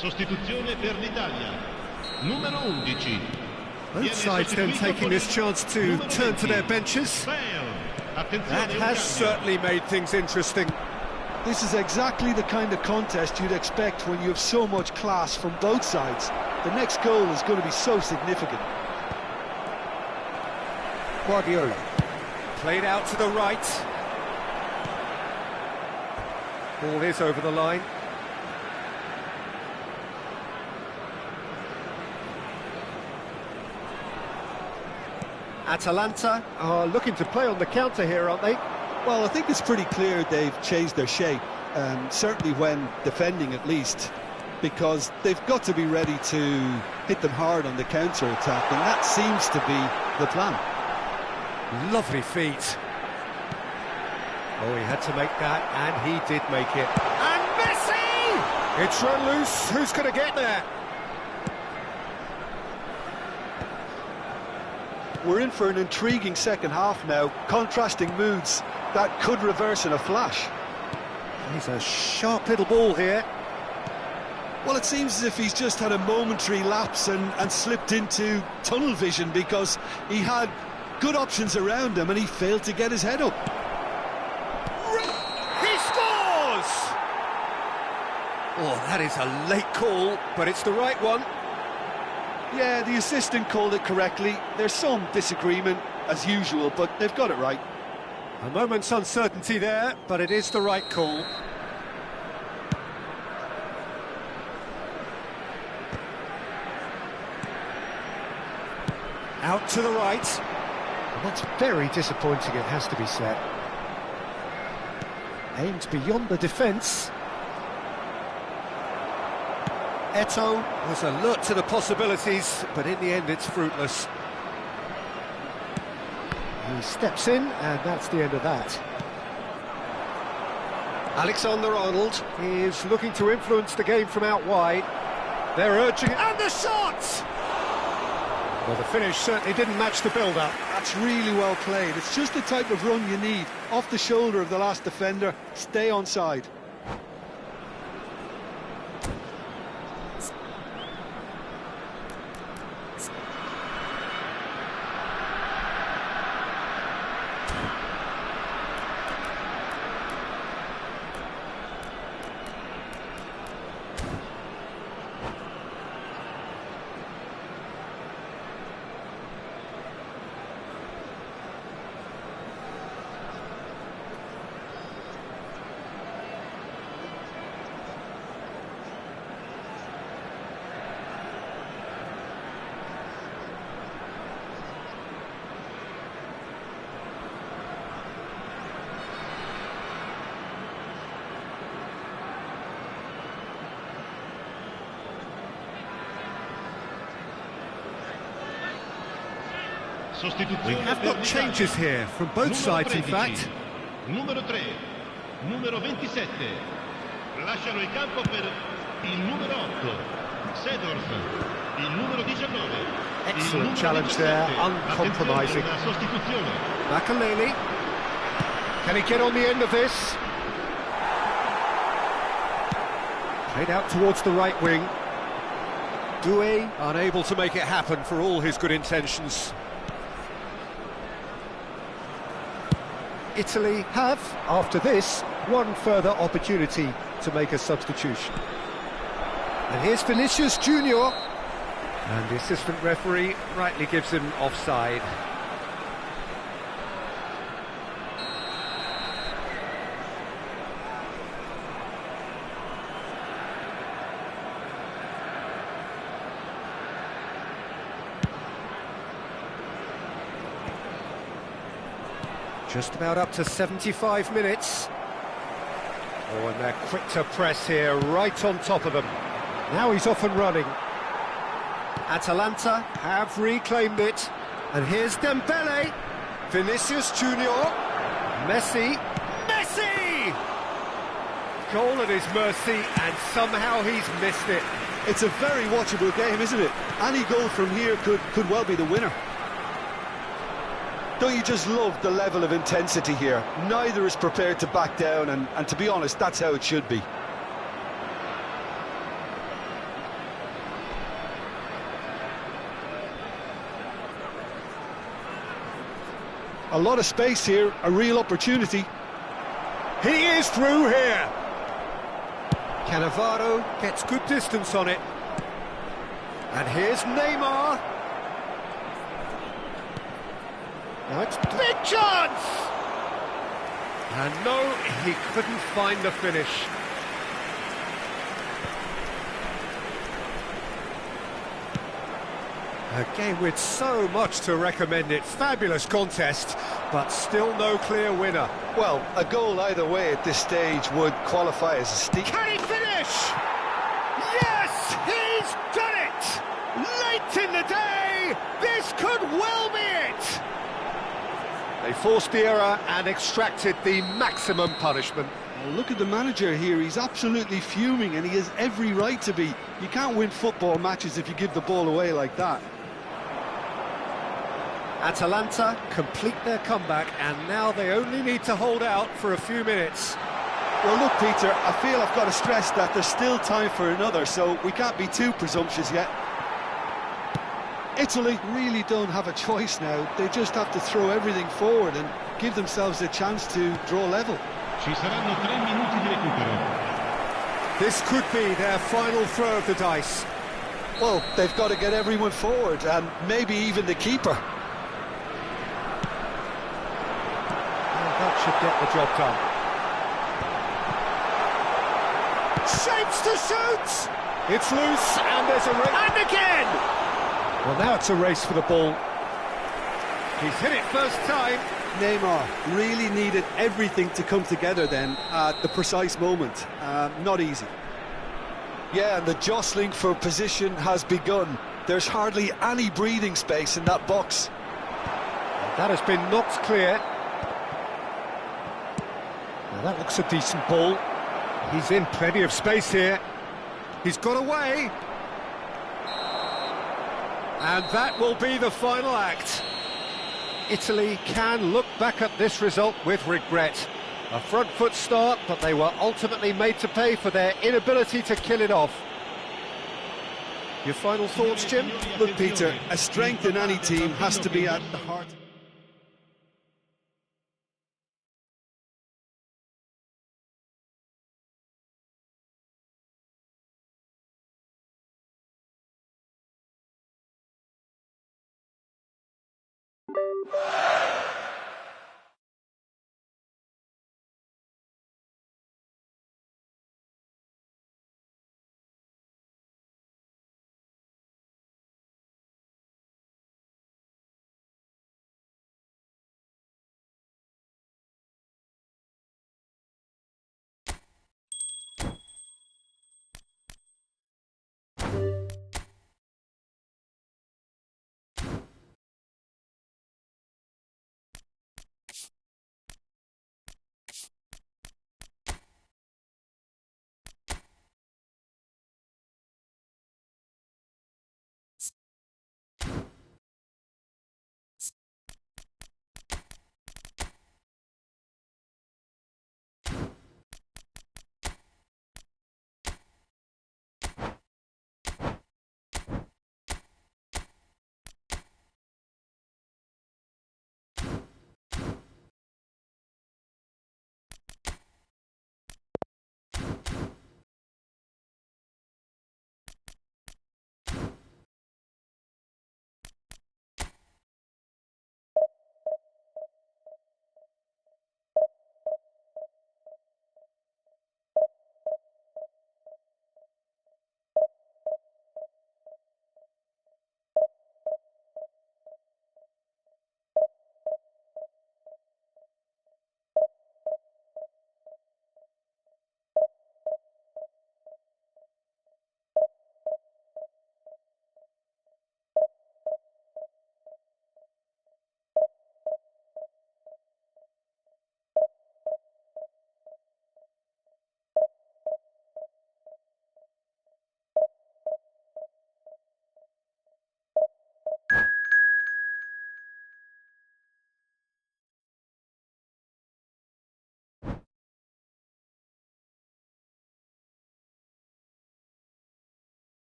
Sostituzione per l'Italia. Numero 11. Both sides then taking this chance to turn to their benches. That has certainly made things interesting. This is exactly the kind of contest you'd expect when you have so much class from both sides. The next goal is going to be so significant. Guardiola played out to the right. Ball is over the line. Atalanta are looking to play on the counter here, aren't they? Well, I think it's pretty clear they've changed their shape, certainly when defending at least, because they've got to be ready to hit them hard on the counter-attack, and that seems to be the plan. Lovely feet. Oh, he had to make that, and he did make it. And Messi! It's run loose. Who's going to get there? We're in for an intriguing second half now, contrasting moods that could reverse in a flash. He's a sharp little ball here. Well, it seems as if he's just had a momentary lapse and slipped into tunnel vision, because he had good options around him and he failed to get his head up. He scores! Oh, that is a late call, but it's the right one. Yeah, the assistant called it correctly. There's some disagreement, as usual, but they've got it right. A moment's uncertainty there, but it is the right call. Out to the right. That's very disappointing, it has to be said. Aimed beyond the defence. Eto'o was alert to the possibilities, but in the end it's fruitless. He steps in, and that's the end of that. Alexander-Arnold is looking to influence the game from out wide. They're urging it, and the shot! Well, the finish certainly didn't match the build-up. That's really well played. It's just the type of run you need. Off the shoulder of the last defender, stay onside. We have got changes here from both sides, in fact. Numero 3, numero 27. Lasciano il campo per il numero 8, Sedorf, il numero 19. Excellent challenge there, uncompromising. Makaleli. Can he get on the end of this? Played out towards the right wing. Doué unable to make it happen for all his good intentions. Italy have, after this, one further opportunity to make a substitution. And here's Vinicius Junior. And the assistant referee rightly gives him offside. Just about up to 75 minutes. Oh, and they're quick to press here, right on top of them. Now he's off and running. Atalanta have reclaimed it. And here's Dembele. Vinicius Junior. Messi. Messi! Goal at his mercy, and somehow he's missed it. It's a very watchable game, isn't it? Any goal from here could well be the winner. Don't you just love the level of intensity here? Neither is prepared to back down, and to be honest, that's how it should be. A lot of space here, a real opportunity. He is through here. Cannavaro gets good distance on it. And here's Neymar. Now it's big chance! And no, he couldn't find the finish. A game with so much to recommend it. Fabulous contest, but still no clear winner. Well, a goal either way at this stage would qualify as a steep. Can he finish? Yes, he's done it! Late in the day, this could well be it! They forced the error and extracted the maximum punishment. Well, look at the manager here, he's absolutely fuming and he has every right to be. You can't win football matches if you give the ball away like that. Atalanta complete their comeback and now they only need to hold out for a few minutes. Well, look, Peter, I feel I've got to stress that there's still time for another, so we can't be too presumptuous yet. Italy really don't have a choice now. They just have to throw everything forward and give themselves a chance to draw level. Ci saranno 3 minuti di recupero. This could be their final throw of the dice. Well, they've got to get everyone forward, and maybe even the keeper. And that should get the job done. Shapes to shoot! It's loose, and there's a race. And again! Well, now it's a race for the ball. He's hit it first time. Neymar really needed everything to come together then at the precise moment. Not easy. Yeah, and the jostling for position has begun. There's hardly any breathing space in that box. That has been knocked clear. Now that looks a decent ball. He's in plenty of space here. He's got away. And that will be the final act. Italy can look back at this result with regret. A front foot start, but they were ultimately made to pay for their inability to kill it off. Your final thoughts, Jim? Look, Peter, a strength in any team has to be at the heart.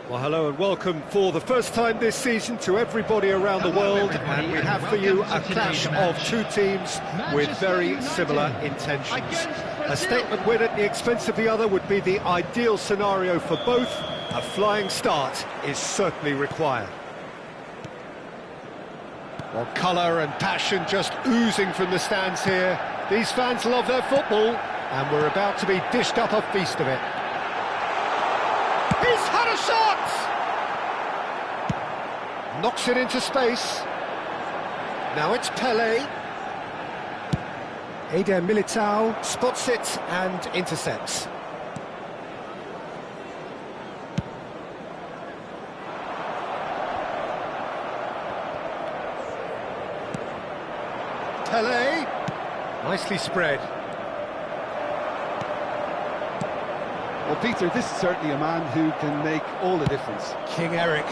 Well, hello and welcome for the first time this season to everybody around the world, and we have for you a clash of two teams with very similar intentions. A statement win at the expense of the other would be the ideal scenario for both. A flying start is certainly required. Well, colour and passion just oozing from the stands here. These fans love their football, and we're about to be dished up a feast of it. He's had a shot! Knocks it into space. Now it's Pelé. Eder Militao spots it and intercepts. Pelé. Nicely spread. Well, Peter, this is certainly a man who can make all the difference. King Eric,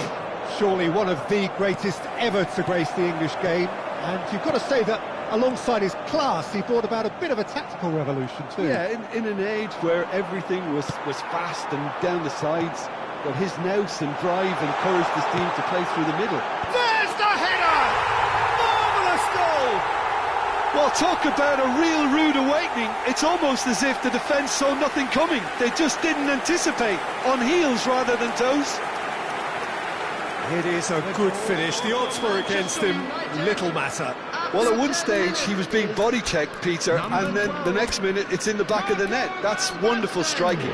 surely one of the greatest ever to grace the English game. And you've got to say that alongside his class, he brought about a bit of a tactical revolution too. Yeah, in an age where everything was fast and down the sides, but his nous and drive encouraged his team to play through the middle. There's the header! Marvellous goal! Well, talk about a real rude awakening. It's almost as if the defence saw nothing coming. They just didn't anticipate, on heels rather than toes. It is a good finish. The odds were against him, little matter. Well, at one stage he was being body checked, Peter, and then the next minute it's in the back of the net. That's wonderful striking.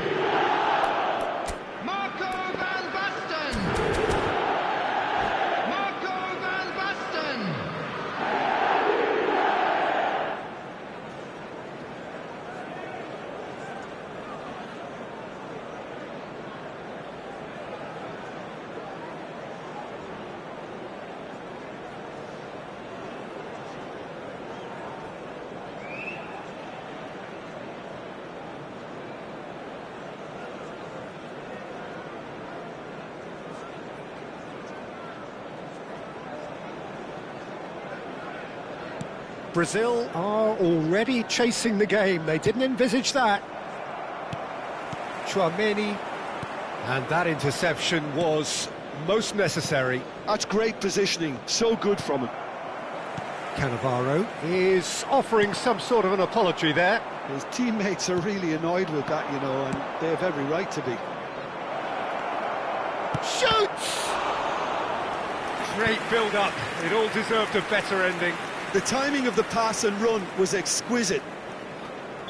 Brazil are already chasing the game. They didn't envisage that. Chouameni. And that interception was most necessary. That's great positioning, so good from him. Cannavaro is offering some sort of an apology there. His teammates are really annoyed with that, you know, and they have every right to be. Shoots! Great build-up. It all deserved a better ending. The timing of the pass and run was exquisite.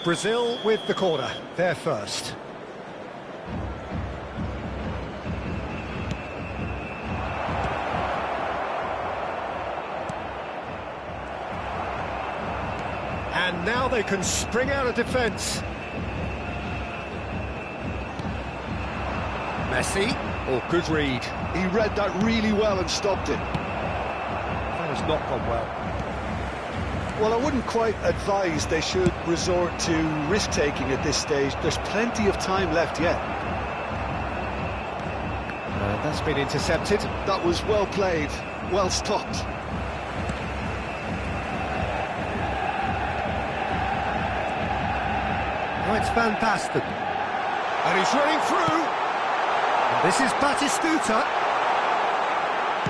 Brazil with the corner, they're first. And now they can spring out of defence. Messi, good read. He read that really well and stopped it. That has not gone well. Well, I wouldn't quite advise they should resort to risk-taking at this stage. There's plenty of time left yet. And that's been intercepted. That was well played, well stopped. Now it's Van Basten. And he's running through. And this is Batistuta.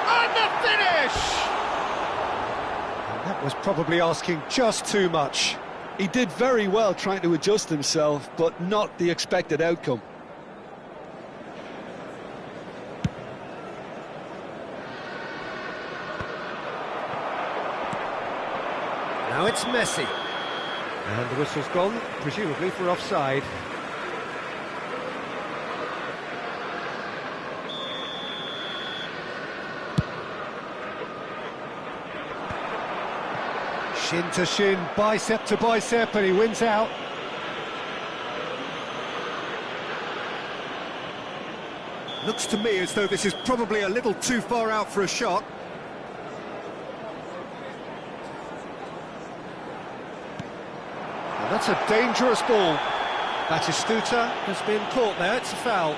And the finish! was probably asking just too much. He did very well trying to adjust himself, but not the expected outcome. Now it's Messi. And the whistle's gone, presumably for offside. Shin to shin, bicep to bicep, and he wins out. Looks to me as though this is probably a little too far out for a shot. And that's a dangerous ball. Batistuta has been caught there, it's a foul.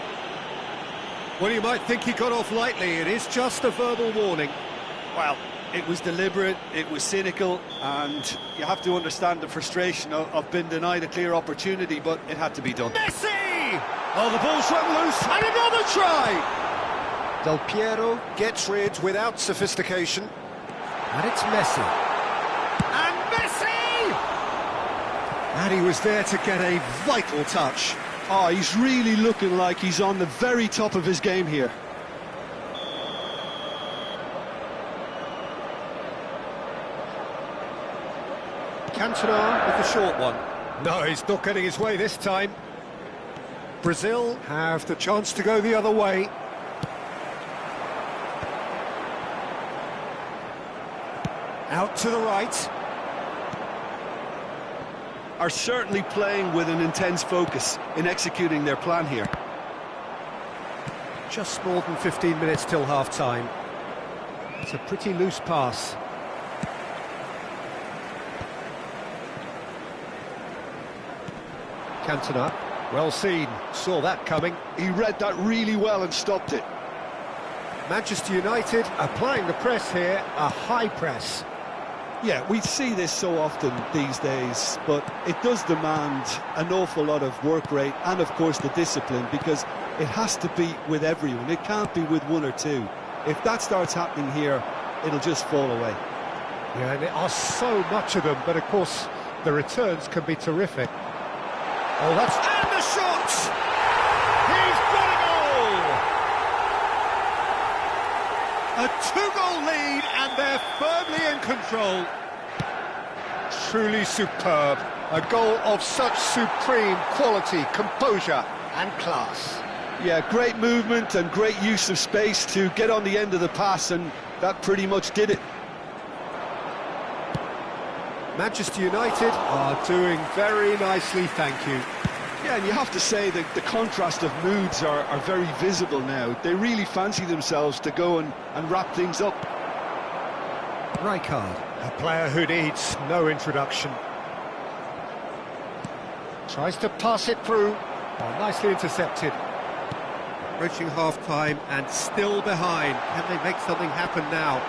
Well, you might think he got off lightly, it is just a verbal warning. Well, it was deliberate, it was cynical, and you have to understand the frustration of being denied a clear opportunity, but it had to be done. Messi! Oh, the ball's run loose, and another try! Del Piero gets rid without sophistication. And it's Messi. And Messi! And he was there to get a vital touch. Oh, he's really looking like he's on the very top of his game here. Cantona with the short one. No, he's not getting his way this time. Brazil have the chance to go the other way. Out to the right. Are certainly playing with an intense focus in executing their plan here. Just more than 15 minutes till half-time. It's a pretty loose pass. Cantona, well seen, saw that coming. He read that really well and stopped it. Manchester United applying the press here, a high press. Yeah, we see this so often these days, but it does demand an awful lot of work rate and, of course, the discipline, because it has to be with everyone. It can't be with one or two. If that starts happening here, it'll just fall away. Yeah, and there are so much of them, but, of course, the returns can be terrific. Oh, that's... And the shot! He's got a goal! A two-goal lead, and they're firmly in control. Truly superb. A goal of such supreme quality, composure and class. Yeah, great movement and great use of space to get on the end of the pass, and that pretty much did it. Manchester United are doing very nicely, thank you. Yeah, and you have to say that the contrast of moods are very visible now. They really fancy themselves to go and wrap things up. Rijkaard, a player who needs no introduction. Tries to pass it through. Oh, nicely intercepted. Reaching half-time and still behind. Can they make something happen now?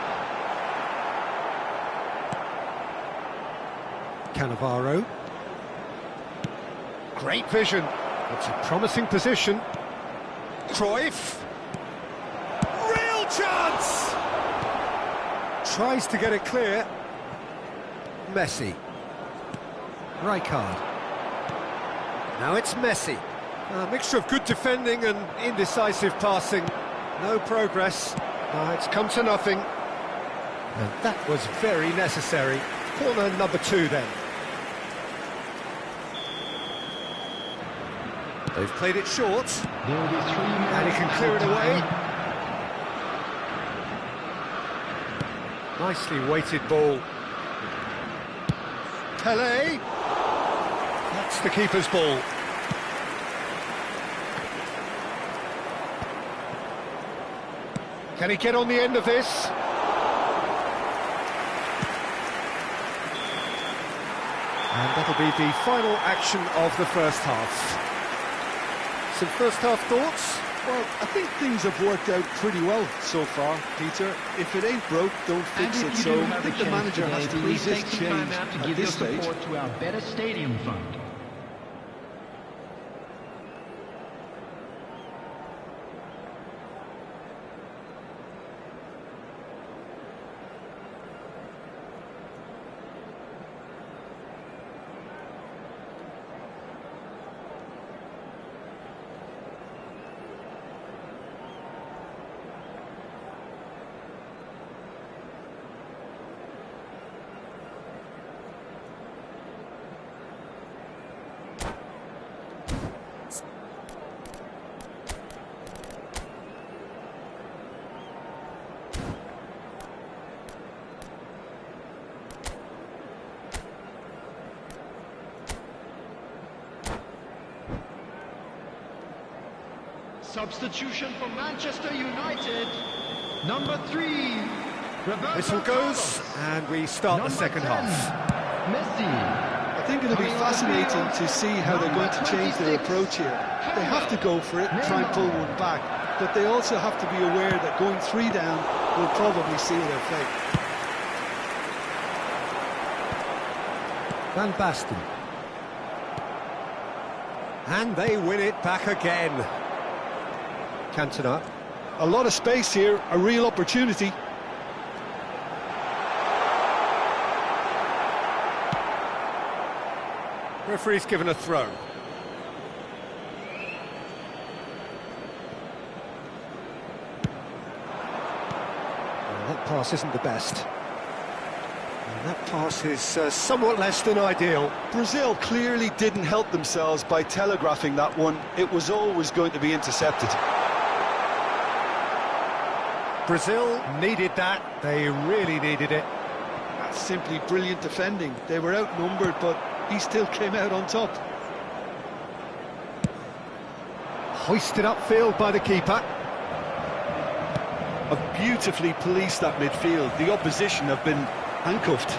Cannavaro. Great vision. It's a promising position. Cruyff. Real chance! Tries to get it clear. Messi. Rijkaard. Now it's Messi. A mixture of good defending and indecisive passing. No progress. It's come to nothing. And that was very necessary. Corner number 2 then. They've played it short, and he can clear it away. Nicely weighted ball. Pelé. That's the keeper's ball. Can he get on the end of this? And that'll be the final action of the first half. Some first half thoughts? Well, I think things have worked out pretty well so far, Peter. If it ain't broke, don't fix it. So I think the manager has to resist change to give your support to our Better Stadium Fund. Substitution for Manchester United. Number 3. Whistle goes, and we start the second half. Messi. I think it'll be fascinating to see how they're going to change their approach here. They have to go for it and try and pull one back, but they also have to be aware that going 3 down will probably seal their fate. Van Basten. And they win it back again. Cantona. A lot of space here, a real opportunity. Referee's given a throw. Well, that pass isn't the best. And that pass is somewhat less than ideal. Brazil clearly didn't help themselves by telegraphing that one. It was always going to be intercepted. Brazil needed that. They really needed it. That's simply brilliant defending. They were outnumbered, but he still came out on top. Hoisted upfield by the keeper. Have beautifully policed that midfield. The opposition have been handcuffed.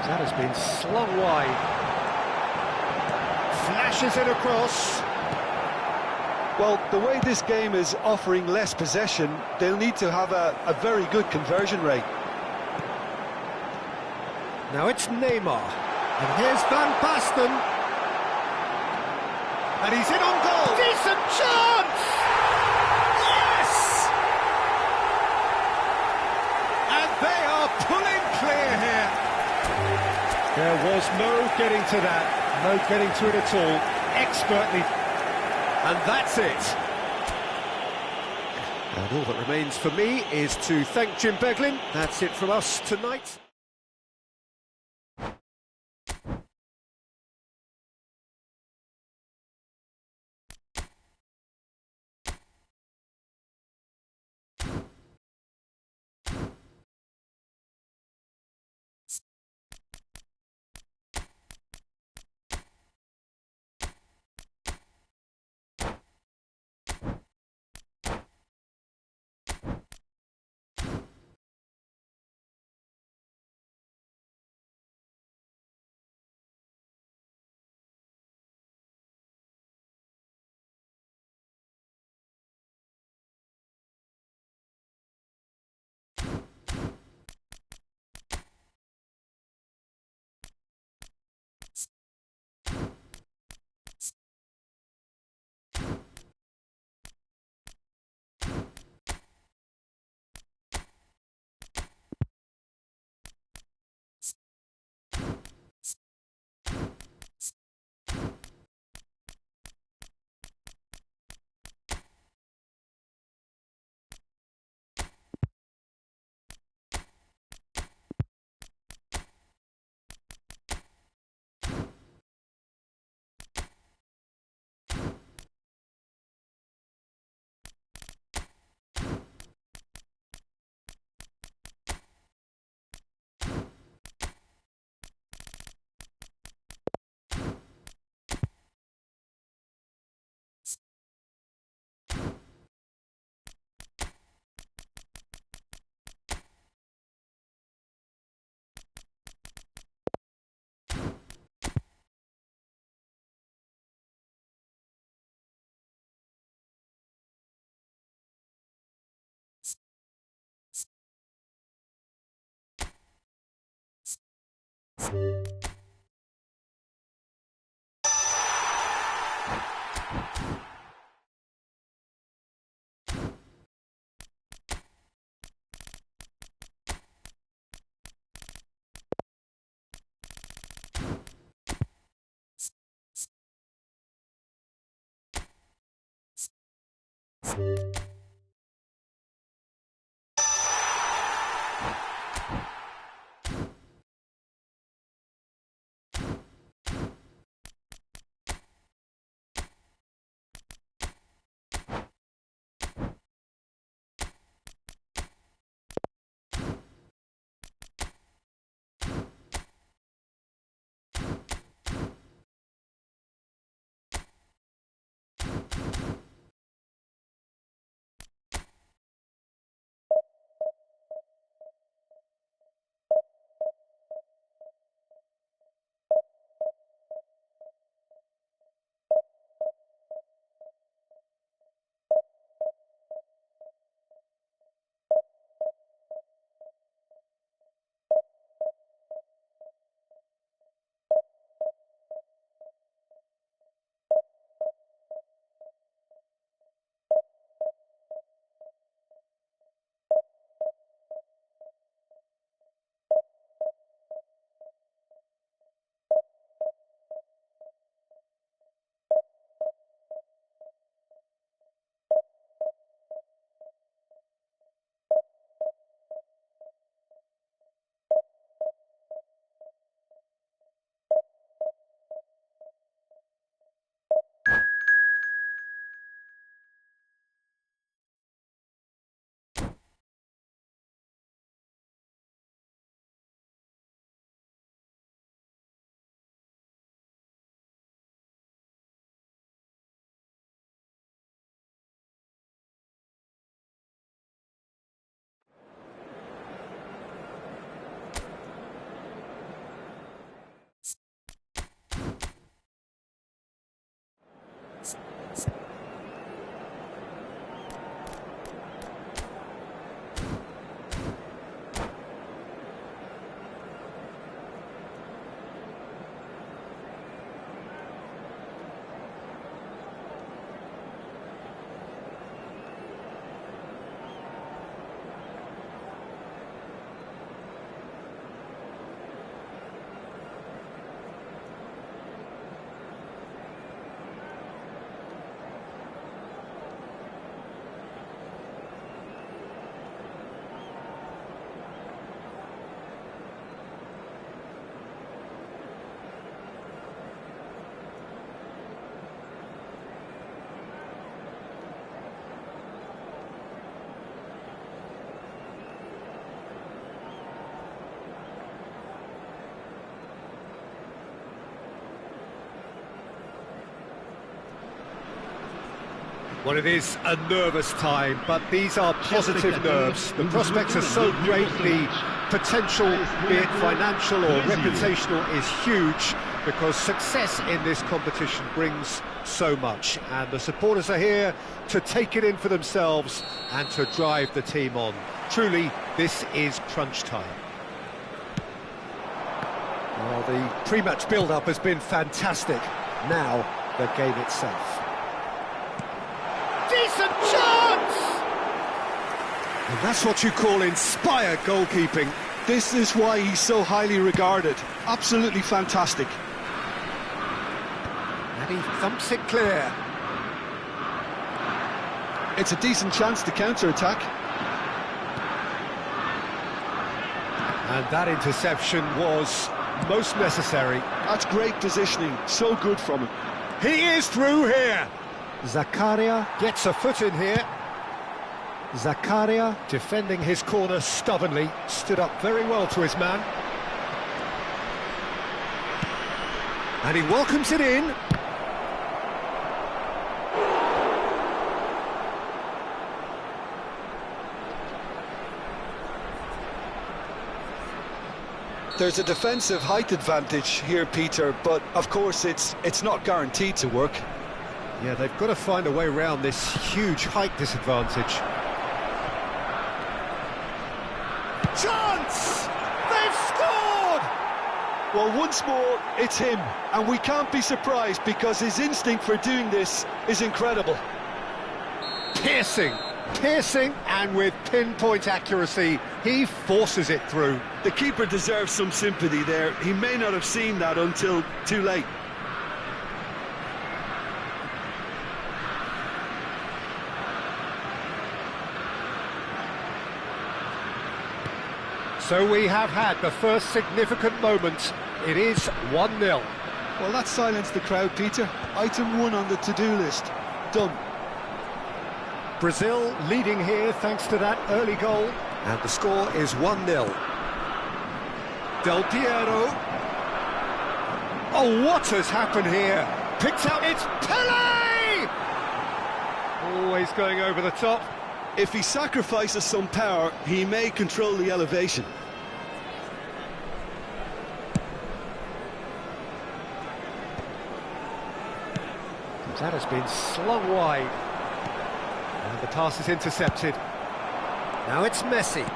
That has been slung wide. Flashes it across. Well, the way this game is offering less possession, they'll need to have a very good conversion rate. Now it's Neymar. And here's Van Basten. And he's in on goal. Decent chance! Yes! And they are pulling clear here. There was no getting to that. No getting to it at all. Expertly. And that's it. And all that remains for me is to thank Jim Beglin. That's it from us tonight. Well, it is a nervous time, but these are positive nerves. The prospects are so great, the potential, be it financial or reputational, is huge, because success in this competition brings so much, and the supporters are here to take it in for themselves and to drive the team on. Truly, this is crunch time. Well, the pre-match build-up has been fantastic. Now, the game itself. Decent chance! And that's what you call inspired goalkeeping. This is why he's so highly regarded. Absolutely fantastic. And he thumps it clear. It's a decent chance to counter-attack. And that interception was most necessary. That's great positioning, so good from him. He is through here. Zakaria gets a foot in here. Zakaria defending his corner stubbornly, stood up very well to his man. And he welcomes it in. There's a defensive height advantage here, Peter, but of course it's not guaranteed to work. Yeah, they've got to find a way around this huge height disadvantage. Chance! They've scored! Well, once more, it's him, and we can't be surprised because his instinct for doing this is incredible. Piercing, and with pinpoint accuracy, he forces it through. The keeper deserves some sympathy there. He may not have seen that until too late. So we have had the first significant moment. It is 1-0. Well, that silenced the crowd, Peter. Item 1 on the to-do list. Done. Brazil leading here thanks to that early goal. And the score is 1-0. Del Piero. Oh, what has happened here? Picked out, it's Pele! Always going over the top. If he sacrifices some power, he may control the elevation. That has been slung wide. And the pass is intercepted. Now it's Messi.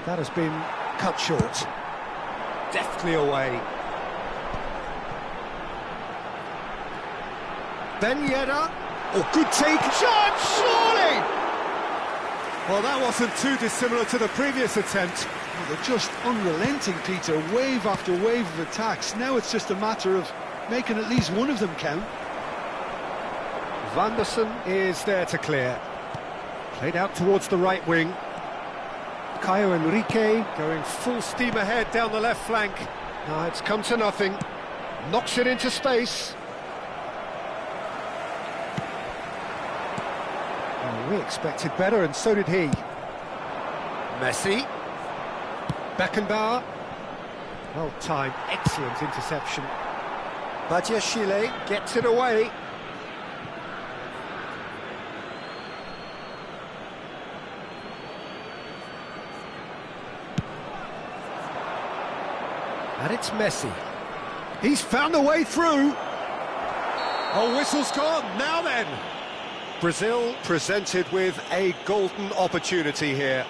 That has been cut short. Deftly away. Ben Yedder. Oh, good take. Shot, surely! Well, that wasn't too dissimilar to the previous attempt. Well, they're just unrelenting, Peter. Wave after wave of attacks. Now it's just a matter of making at least one of them count. Vanderson is there to clear. Played out towards the right wing. Caio Enrique going full steam ahead down the left flank. Now it's come to nothing. Knocks it into space. Oh, we expected better, and so did he. Messi. Beckenbauer. Well timed, excellent interception. Badiashile gets it away. And it's Messi. He's found a way through. Oh, whistle's gone. Now then. Brazil presented with a golden opportunity here.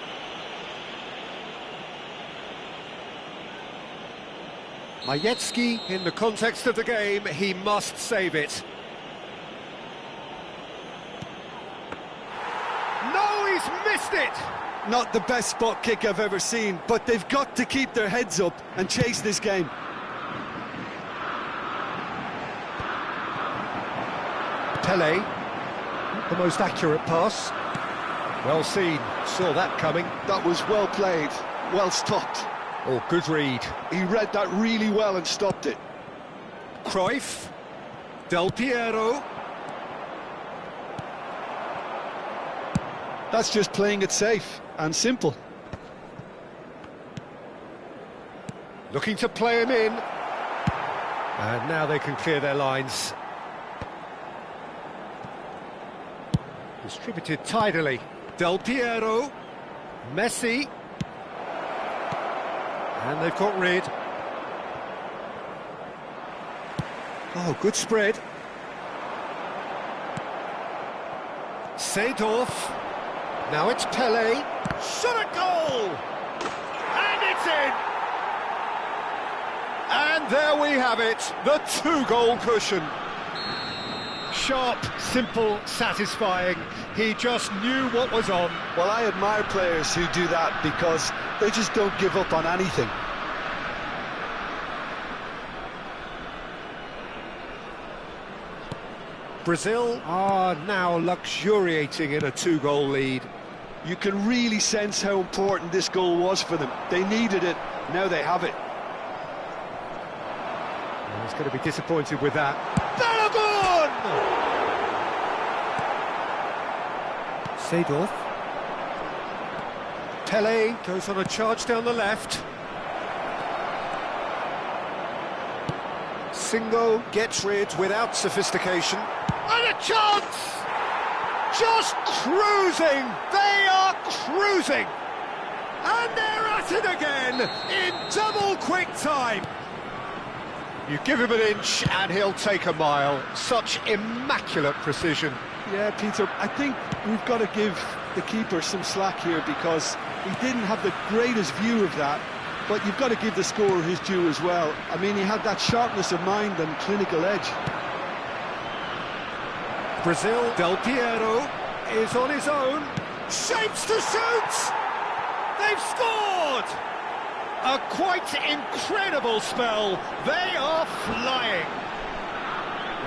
Majecki, in the context of the game, he must save it. No, he's missed it! Not the best spot kick I've ever seen, but they've got to keep their heads up and chase this game. Pele, not the most accurate pass. Well seen, saw that coming. That was well played, well stopped. Oh, good read. He read that really well and stopped it. Cruyff, Del Piero. That's just playing it safe and simple. Looking to play him in. And now they can clear their lines. Distributed tidily. Del Piero. Messi. And they've got rid. Oh, good spread. Seedorf. Now it's Pele. Shot at goal! And it's in! And there we have it, the two-goal cushion. Sharp, simple, satisfying. He just knew what was on. Well, I admire players who do that because they just don't give up on anything. Brazil are now luxuriating in a two-goal lead. You can really sense how important this goal was for them. They needed it, now they have it. And he's going to be disappointed with that. Balogun! Seedorf. Pele goes on a charge down the left. Singo gets rid without sophistication. And a chance! Just cruising! They are cruising! And they're at it again in double quick time. You give him an inch and he'll take a mile. Such immaculate precision. Yeah, Peter, I think we've got to give the keeper some slack here because he didn't have the greatest view of that, but you've got to give the scorer his due as well. I mean, he had that sharpness of mind and clinical edge. Brazil, Del Piero is on his own. Shapes to shoot! They've scored! A quite incredible spell. They are flying.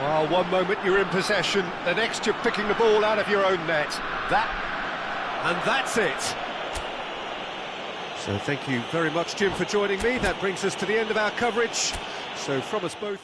Well, one moment you're in possession, the next you're picking the ball out of your own net. That's it. So thank you very much, Jim, for joining me. That brings us to the end of our coverage. So from us both...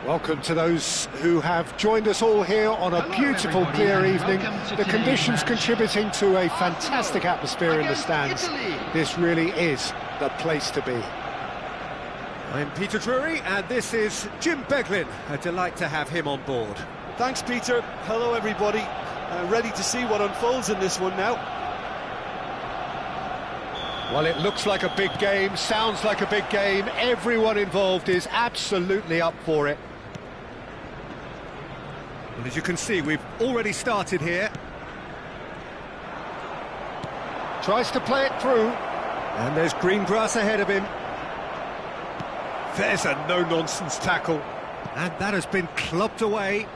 Welcome to those who have joined us all here on a Hello, beautiful, everybody, clear and evening. welcome to The today's conditions match. contributing to a fantastic atmosphere in the Against stands. Italy. This really is the place to be. I'm Peter Drury, and this is Jim Beglin. A delight to have him on board. Thanks, Peter. Hello, everybody. Ready to see what unfolds in this one now. Well, it looks like a big game, sounds like a big game. Everyone involved is absolutely up for it. Well, as you can see, we've already started here. Tries to play it through. And there's green grass ahead of him. There's a no-nonsense tackle. And that has been clubbed away.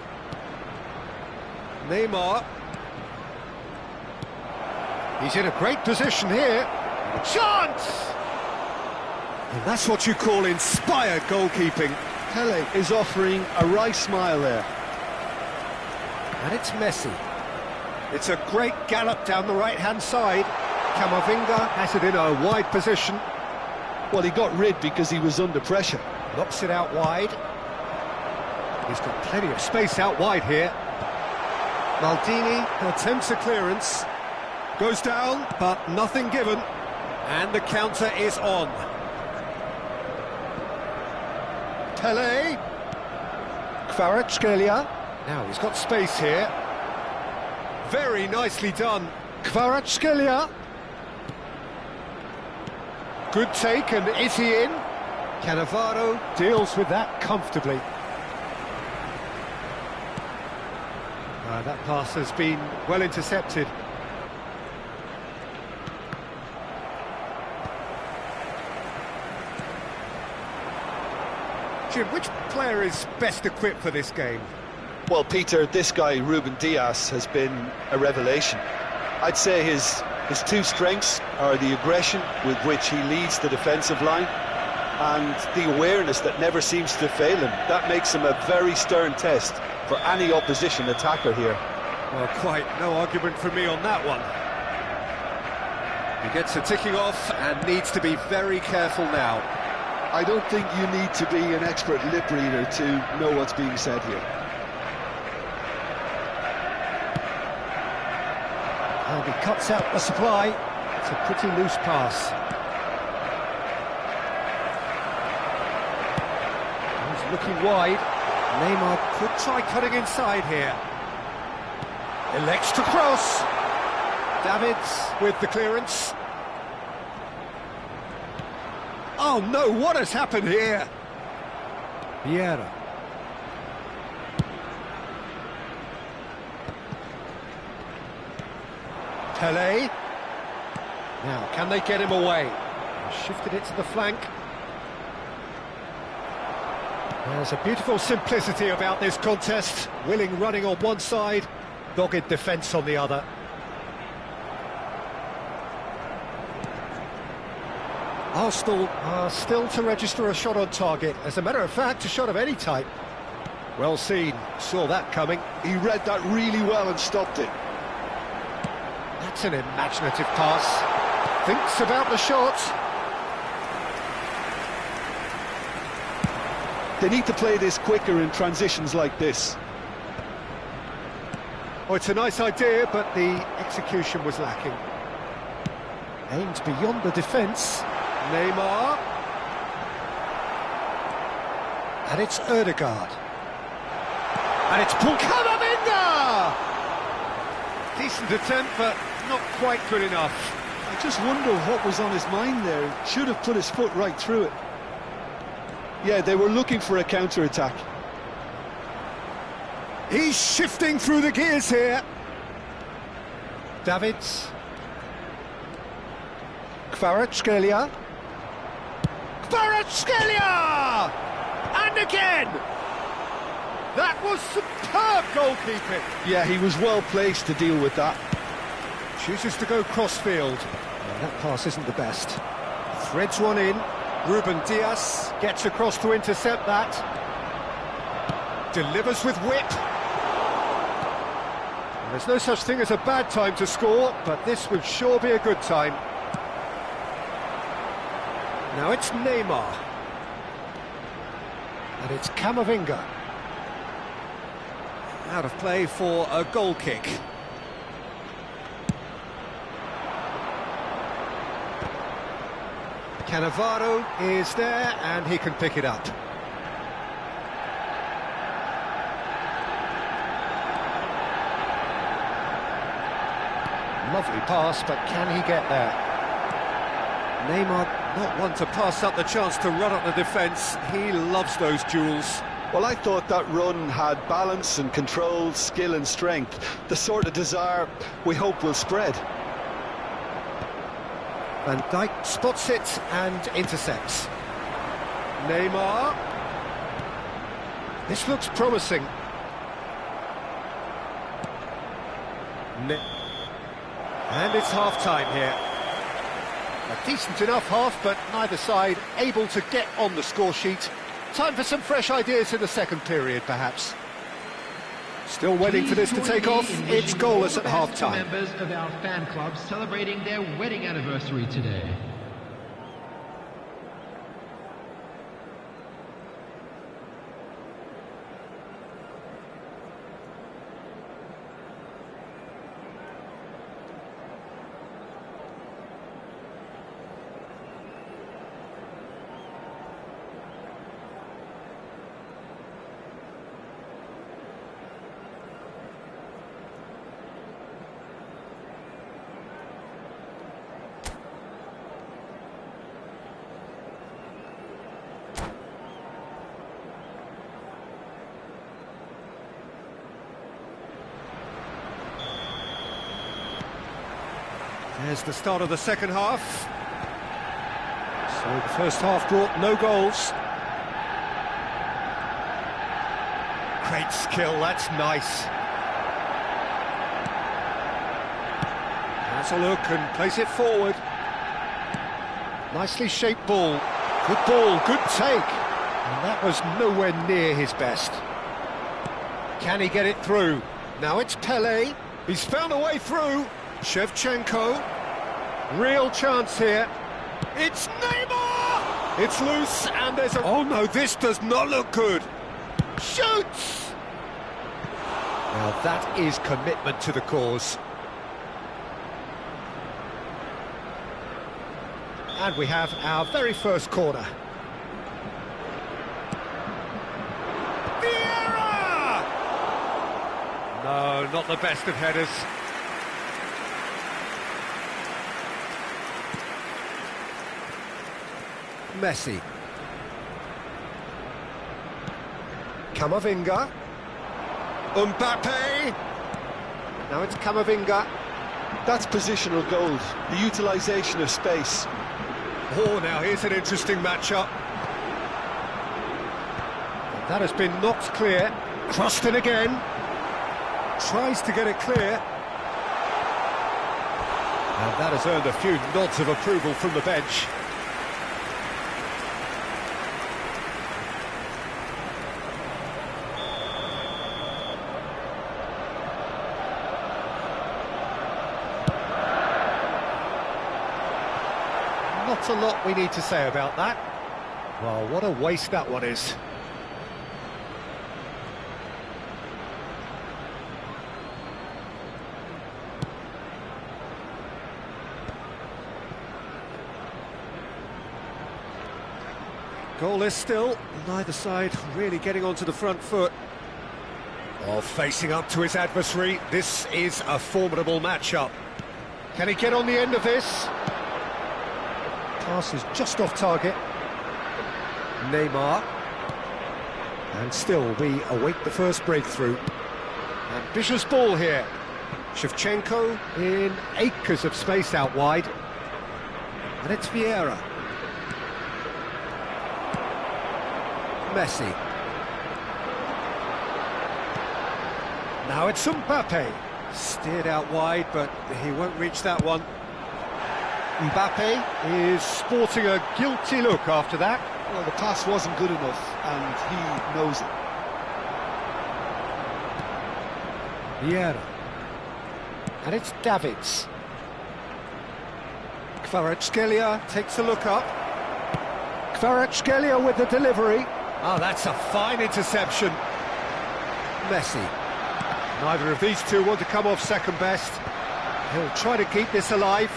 Neymar. He's in a great position here. Chance! And that's what you call inspired goalkeeping. Pele is offering a wry smile there. And it's Messi. It's a great gallop down the right-hand side. Camavinga has it in a wide position. Well, he got rid because he was under pressure. Knocks it out wide. He's got plenty of space out wide here. Maldini attempts a clearance. Goes down, but nothing given. And the counter is on. Pele. Kvaratskhelia. Now he's got space here. Very nicely done. Kvaratskhelia. Good take, and is he in? Cannavaro deals with that comfortably. That pass has been well intercepted. Jim, which player is best equipped for this game? Well, Peter, this guy, Ruben Dias, has been a revelation. I'd say his two strengths are the aggression with which he leads the defensive line and the awareness that never seems to fail him. That makes him a very stern test for any opposition attacker here. Well, quite no argument from me on that one. He gets a ticking off and needs to be very careful now. I don't think you need to be an expert lip reader to know what's being said here. And he cuts out the supply. It's a pretty loose pass. He's looking wide. Neymar could try cutting inside here. Elects to cross. Davids with the clearance. Oh no, what has happened here? Vieira. Pele. Now, can they get him away? Shifted it to the flank. There's a beautiful simplicity about this contest. Willing running on one side, dogged defence on the other. Arsenal are still to register a shot on target. As a matter of fact, a shot of any type. Well seen, saw that coming. He read that really well and stopped it. That's an imaginative pass. Thinks about the shot. They need to play this quicker in transitions like this. Oh, it's a nice idea, but the execution was lacking. Aimed beyond the defence. Neymar. And it's Ødegaard. And it's Camavinga! Decent attempt, but not quite good enough. I just wonder what was on his mind there. Should have put his foot right through it. Yeah, they were looking for a counter-attack. He's shifting through the gears here. Davids. Kvaratskhelia. Kvaratskhelia! And again! That was superb goalkeeping. Yeah, he was well placed to deal with that. Chooses to go cross-field. That pass isn't the best. Threads one in. Ruben Dias gets across to intercept that. Delivers with whip. And there's no such thing as a bad time to score, but this would sure be a good time. Now it's Neymar. And it's Camavinga. Out of play for a goal kick. Cannavaro is there, and he can pick it up. Lovely pass, but can he get there? Neymar, not one to pass up the chance to run up the defence. He loves those duels. Well, I thought that run had balance and control, skill and strength. The sort of desire we hope will spread. Van Dijk spots it and intercepts. Neymar. This looks promising. And it's half-time here. A decent enough half, but neither side able to get on the score sheet. Time for some fresh ideas in the second period, perhaps. Still waiting for this to take off. It's goalless at half-time. Members of our fan club celebrating their wedding anniversary today. There's the start of the second half. So the first half brought no goals. Great skill, that's nice. Has a look and plays it forward. Nicely shaped ball. Good take. And that was nowhere near his best. Can he get it through? Now it's Pele. He's found a way through. Shevchenko. Real chance here. It's Neymar! It's loose and there's a... Oh no, this does not look good. Shoots! Now that is commitment to the cause. And we have our very first corner. Vieira! No, not the best of headers. Messi. Camavinga. Mbappe. Now it's Camavinga. That's positional goals, the utilisation of space. Oh, now here's an interesting matchup. That has been knocked clear. Crossed in again. Tries to get it clear. And that has earned a few nods of approval from the bench. Not a lot we need to say about that. Well, what a waste that one is. Goalless still, neither side really getting onto the front foot. Oh, facing up to his adversary, this is a formidable matchup. Can he get on the end of this? Pass is just off target. Neymar. And still we await the first breakthrough. Ambitious ball here. Shevchenko in acres of space out wide. And it's Vieira. Messi. Now it's Mbappe. Steered out wide, but he won't reach that one. Mbappe is sporting a guilty look after that. Well, the pass wasn't good enough, and he knows it. Vieira. And it's Davids. Kvaratskhelia takes a look up. Kvaratskhelia with the delivery. Oh, that's a fine interception. Messi. Neither of these two want to come off second best. He'll try to keep this alive.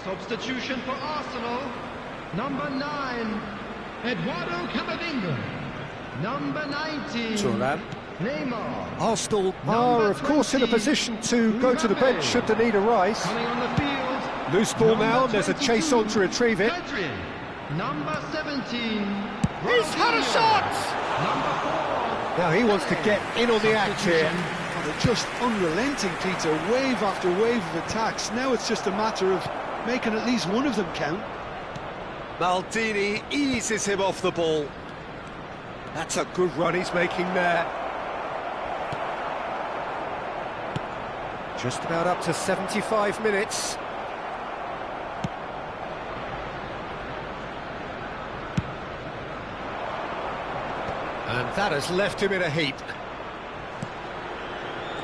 Substitution for Arsenal. Number 9, Eduardo Camavinga. Number 19, Turan. Neymar. Arsenal are, of course, in a position to go to the bench should the need arise. Coming on the field. Loose ball Number now, there's a chase on to 22, retrieve it. Pedri. Number 17. He's had a Ronaldinho. shot! Number 4. Now he wants to get in on the act here. Oh, they're just unrelenting, Peter. Wave after wave of attacks. Now it's just a matter of making at least one of them count. Maldini eases him off the ball. That's a good run he's making there. Just about up to 75 minutes. And that has left him in a heap.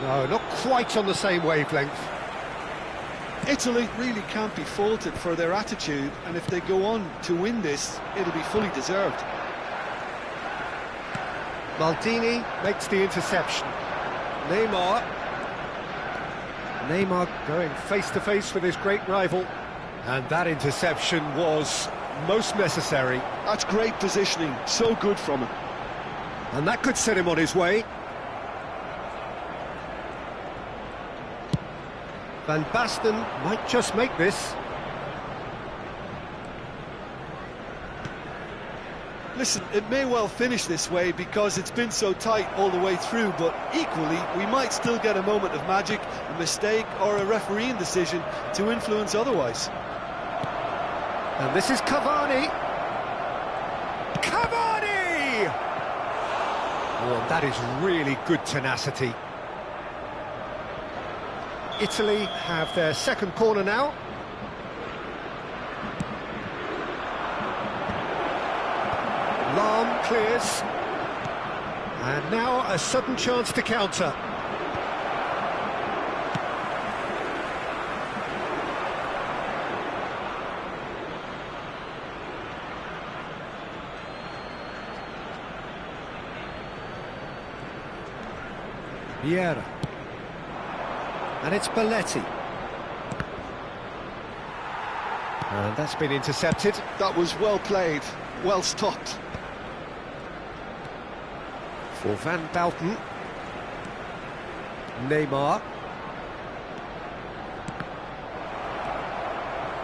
No, not quite on the same wavelength. Italy really can't be faulted for their attitude, and if they go on to win this, it'll be fully deserved. Maldini makes the interception. Neymar going face-to-face with his great rival. And that interception was most necessary. That's great positioning, so good from him. And that could set him on his way. Van Basten might just make this. Listen, it may well finish this way because it's been so tight all the way through, but equally, we might still get a moment of magic, a mistake, or a refereeing decision to influence otherwise. And this is Cavani. Cavani! Oh, that is really good tenacity. Italy have their second corner now. Lahm clears. And now a sudden chance to counter. Vieira. And it's Belletti. And that's been intercepted. That was well played, well stopped. For Van Basten. Neymar.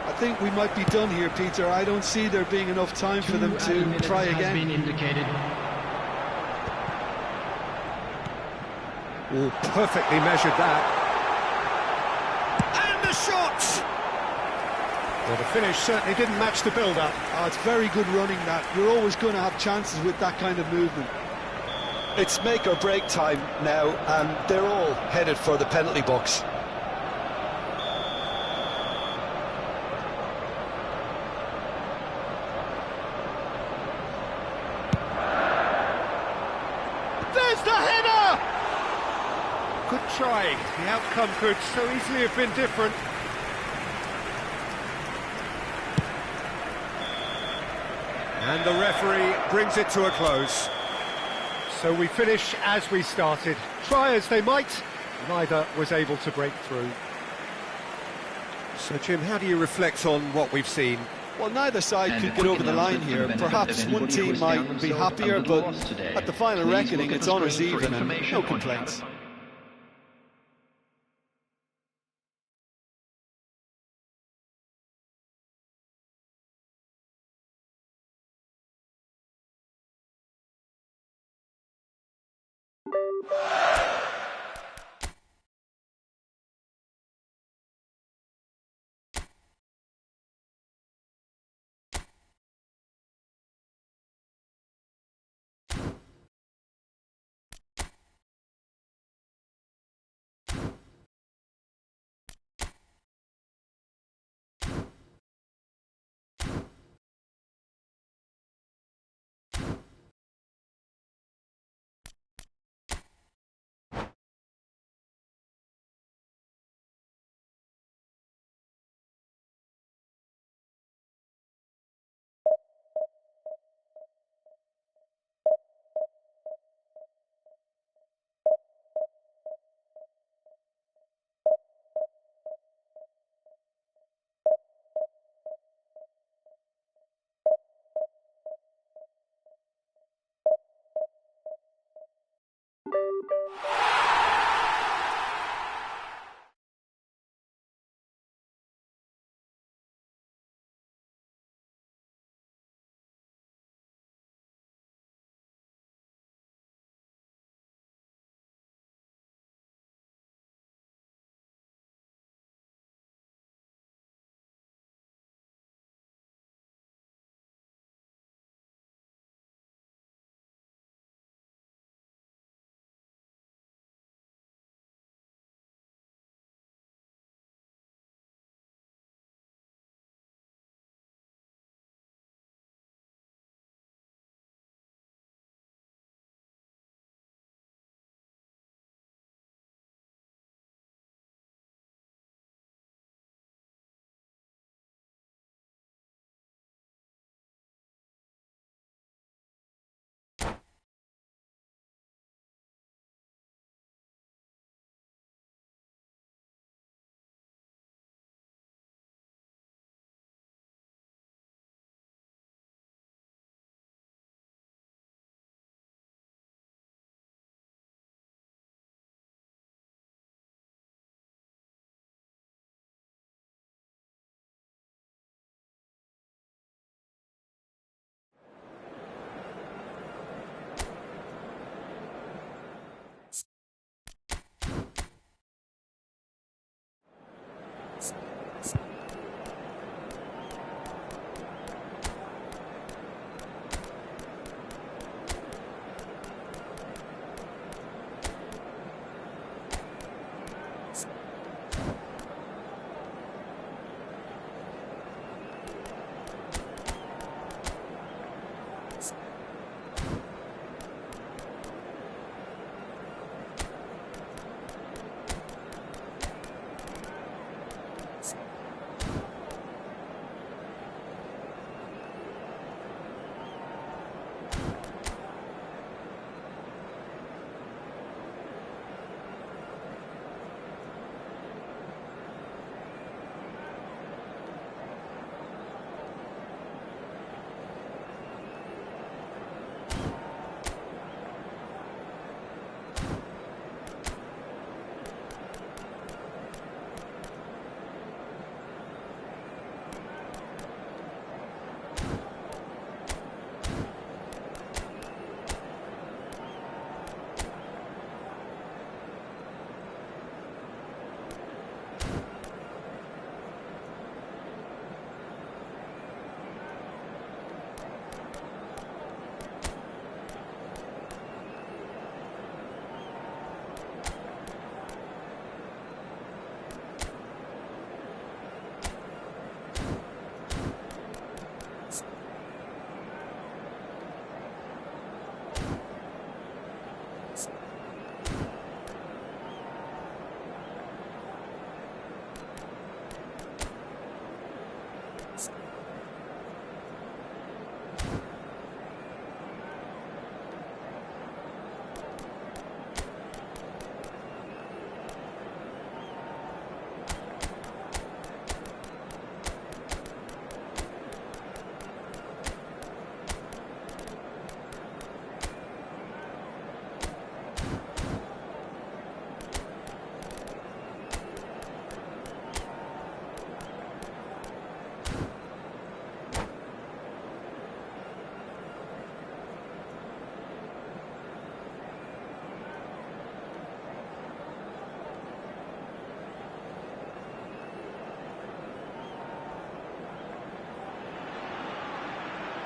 I think we might be done here, Peter. I don't see there being enough time for them to try again. Has been indicated. Oh, perfectly measured that. And the shot! Well, the finish certainly didn't match the build-up. Oh, it's very good running, that. You're always going to have chances with that kind of movement. It's make or break time now, and they're all headed for the penalty box. There's the header! Good try. The outcome could so easily have been different. And the referee brings it to a close. So we finish as we started. Try as they might, neither was able to break through. So, Jim, how do you reflect on what we've seen? Well, neither side could get over the line here. Perhaps one team might be happier, but at the final reckoning, it's honours even and no complaints.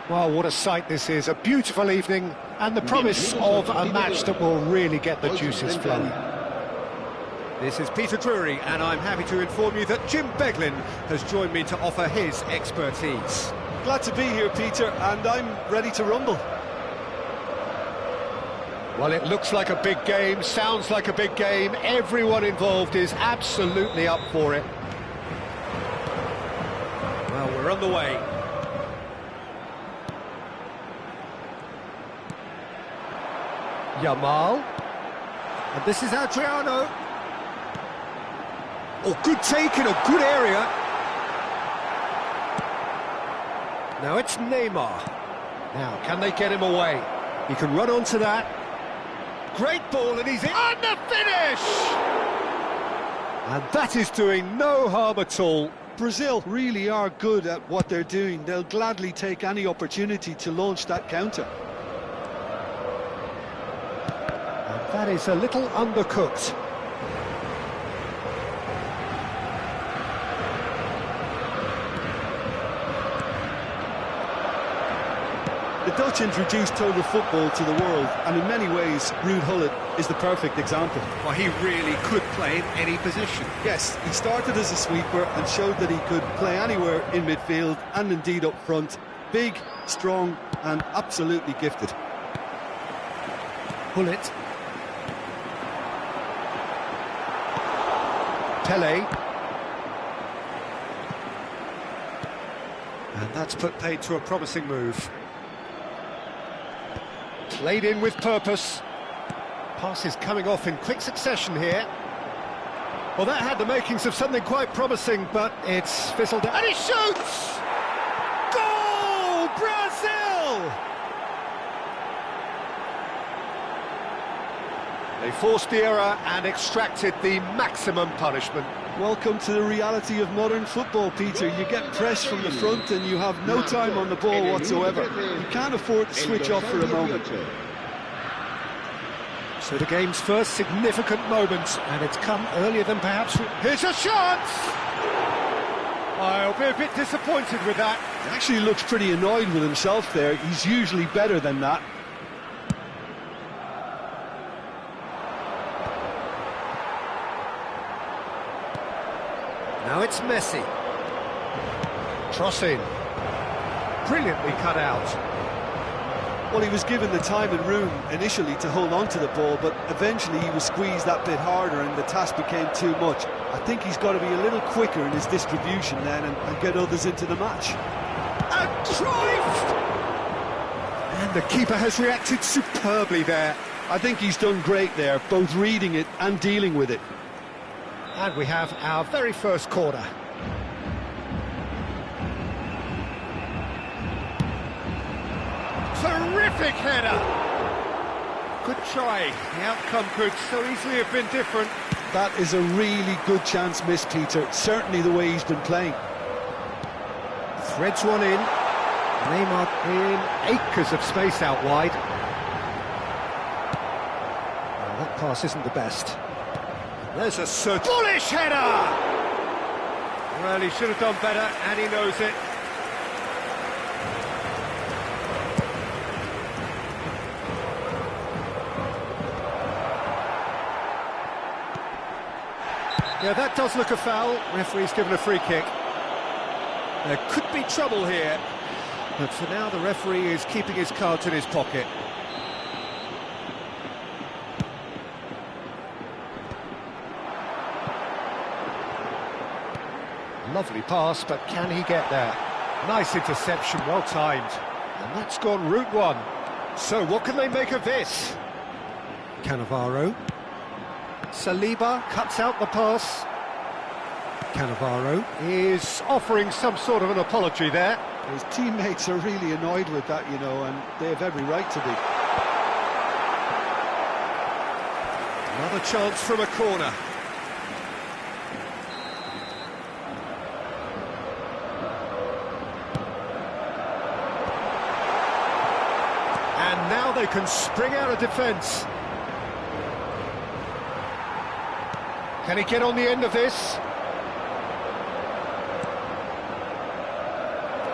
Well, what a sight this is, a beautiful evening, and the promise of a match that will really get the juices flowing. This is Peter Drury, and I'm happy to inform you that Jim Beglin has joined me to offer his expertise. Glad to be here, Peter, and I'm ready to rumble. Well, it looks like a big game, sounds like a big game. Everyone involved is absolutely up for it. Well, we're on the way. Yamal. And this is Adriano. Oh, good take in a good area. Now it's Neymar. Now, can they get him away? He can run onto that. Great ball, and he's in. And the finish! And that is doing no harm at all. Brazil really are good at what they're doing. They'll gladly take any opportunity to launch that counter. And that is a little undercooked. The Dutch introduced total football to the world, and in many ways, Ruud Gullit is the perfect example. Well, he really could play in any position. Yes, he started as a sweeper and showed that he could play anywhere in midfield and indeed up front. Big, strong, and absolutely gifted. Gullit. Pele. And that's put paid to a promising move. Played in with purpose. Passes coming off in quick succession here. Well, that had the makings of something quite promising, but it's fizzled out. And he shoots! Goal! Brazil! They forced the error and extracted the maximum punishment. Welcome to the reality of modern football, Peter. You get pressed from the front and you have no time on the ball whatsoever. You can't afford to switch off for a moment. So the game's first significant moment, and it's come earlier than perhaps... Here's a chance! I'll be a bit disappointed with that. He actually looks pretty annoyed with himself there. He's usually better than that. Now it's Messi. Crossing. Brilliantly cut out. Well, he was given the time and room initially to hold on to the ball, but eventually he was squeezed that bit harder and the task became too much. I think he's got to be a little quicker in his distribution then and get others into the match. And Cruyff! And the keeper has reacted superbly there. I think he's done great there, both reading it and dealing with it. And we have our very first corner. Terrific header! Good try. The outcome could so easily have been different. That is a really good chance missed, Peter. Certainly the way he's been playing. Threads one in. Neymar in acres of space out wide. Well, that pass isn't the best. There's a bullish header! Well, he should have done better, and he knows it. Yeah, that does look a foul. Referee's given a free kick. There could be trouble here, but for now the referee is keeping his cards in his pocket. Lovely pass, but can he get there? Nice interception, well timed. And that's gone route one. So what can they make of this? Cannavaro. Saliba cuts out the pass. Cannavaro is offering some sort of an apology there. His teammates are really annoyed with that, you know, and they have every right to be. Another chance from a corner. And now they can spring out of defence. Can he get on the end of this?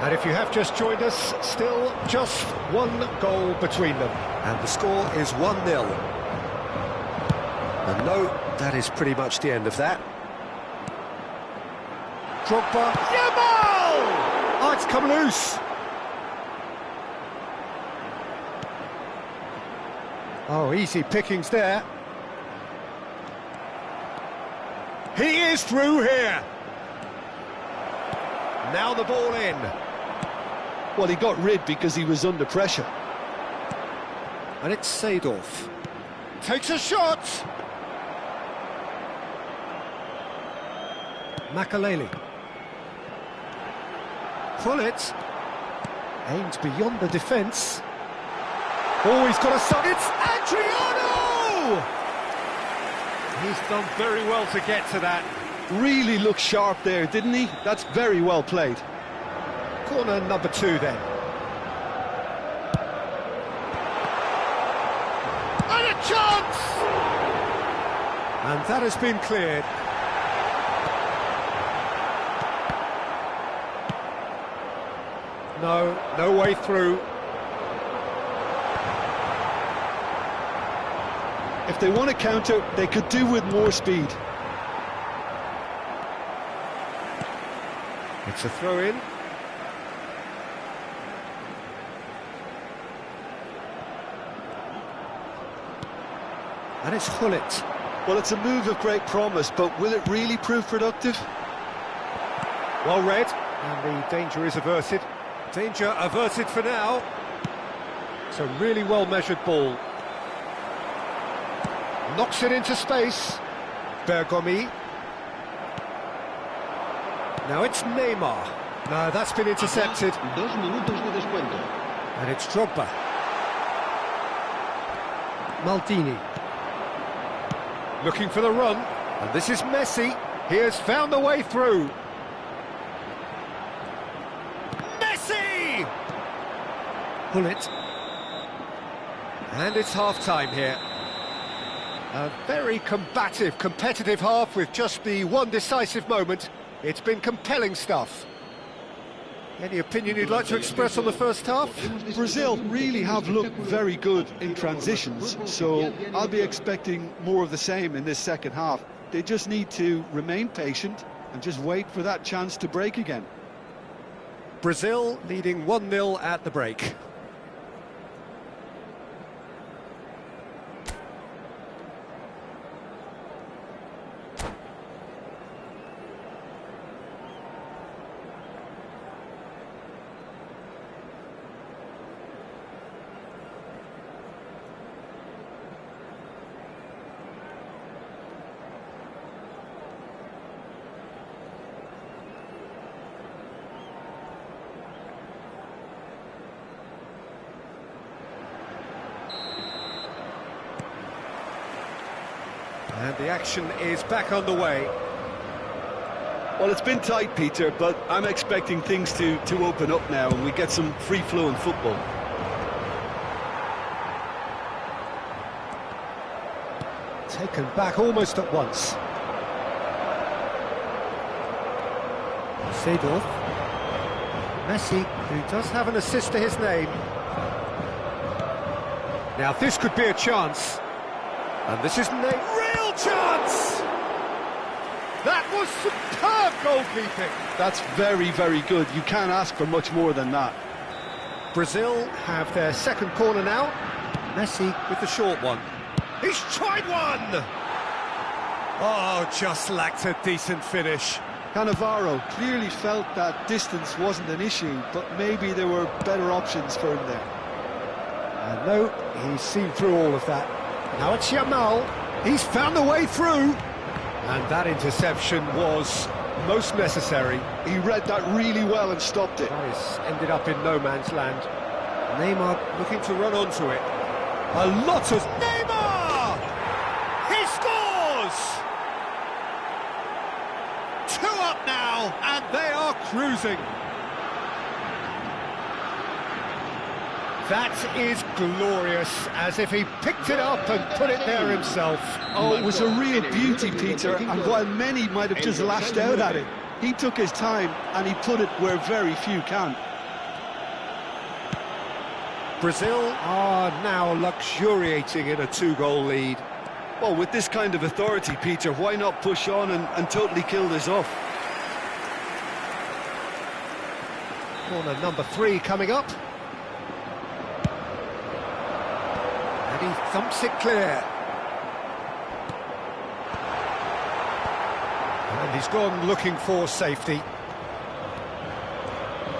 And if you have just joined us, still just one goal between them. And the score is 1-0. And no, that is pretty much the end of that. Drogba. Yamal! Oh, it's come loose. Oh, easy pickings there. He is through here. Now the ball in. Well, he got rid because he was under pressure. And it's Seedorf. Takes a shot. Makaleli. Pullet. Aims beyond the defence. Oh, he's got a shot. It's Adriano! He's done very well to get to that. Really looked sharp there, didn't he? That's very well played. Corner number 2 then. And a chance! And that has been cleared. No way through. If they want to counter, they could do with more speed. It's a throw-in. And it's Hullet. Well, it's a move of great promise, but will it really prove productive? Well read, and the danger is averted. Danger averted for now. It's a really well-measured ball. Knocks it into space. Bergomi. Now it's Neymar. No, that's been intercepted. 2 minutos de descuento. And it's Drogba. Maldini. Looking for the run. And this is Messi. He has found the way through. Messi! Bullet. And it's half-time here. A very combative, competitive half with just the one decisive moment. It's been compelling stuff. Any opinion you'd like to express on the first half? Brazil really have looked very good in transitions, so I'll be expecting more of the same in this second half. They just need to remain patient and just wait for that chance to break again. Brazil leading 1-0 at the break. And the action is back underway. Well, it's been tight, Peter, but I'm expecting things to open up now and we get some free-flowing football. Taken back almost at once. Seedorf. Messi, who does have an assist to his name. Now this could be a chance. And this is real chance! That was superb goalkeeping. That's very, very good. You can't ask for much more than that. Brazil have their second corner now. Messi with the short one. He's tried one! Oh, just lacked a decent finish. Cannavaro clearly felt that distance wasn't an issue, but maybe there were better options for him there. And no, he's seen through all of that. Now it's Yamal. He's found the way through. And that interception was most necessary. He read that really well and stopped it. Paris ended up in no man's land. Neymar looking to run onto it. A lot of... Neymar! He scores! 2 up now, and they are cruising. That is glorious, as if he picked it up and put it there himself. Oh, it was a real beauty, Peter, and while many might have just lashed out at it, He took his time and he put it where very few can. Brazil are now luxuriating in a 2-goal lead. Well, with this kind of authority, Peter, why not push on and totally kill this off? Corner number 3 coming up. And he thumps it clear. And he's gone looking for safety.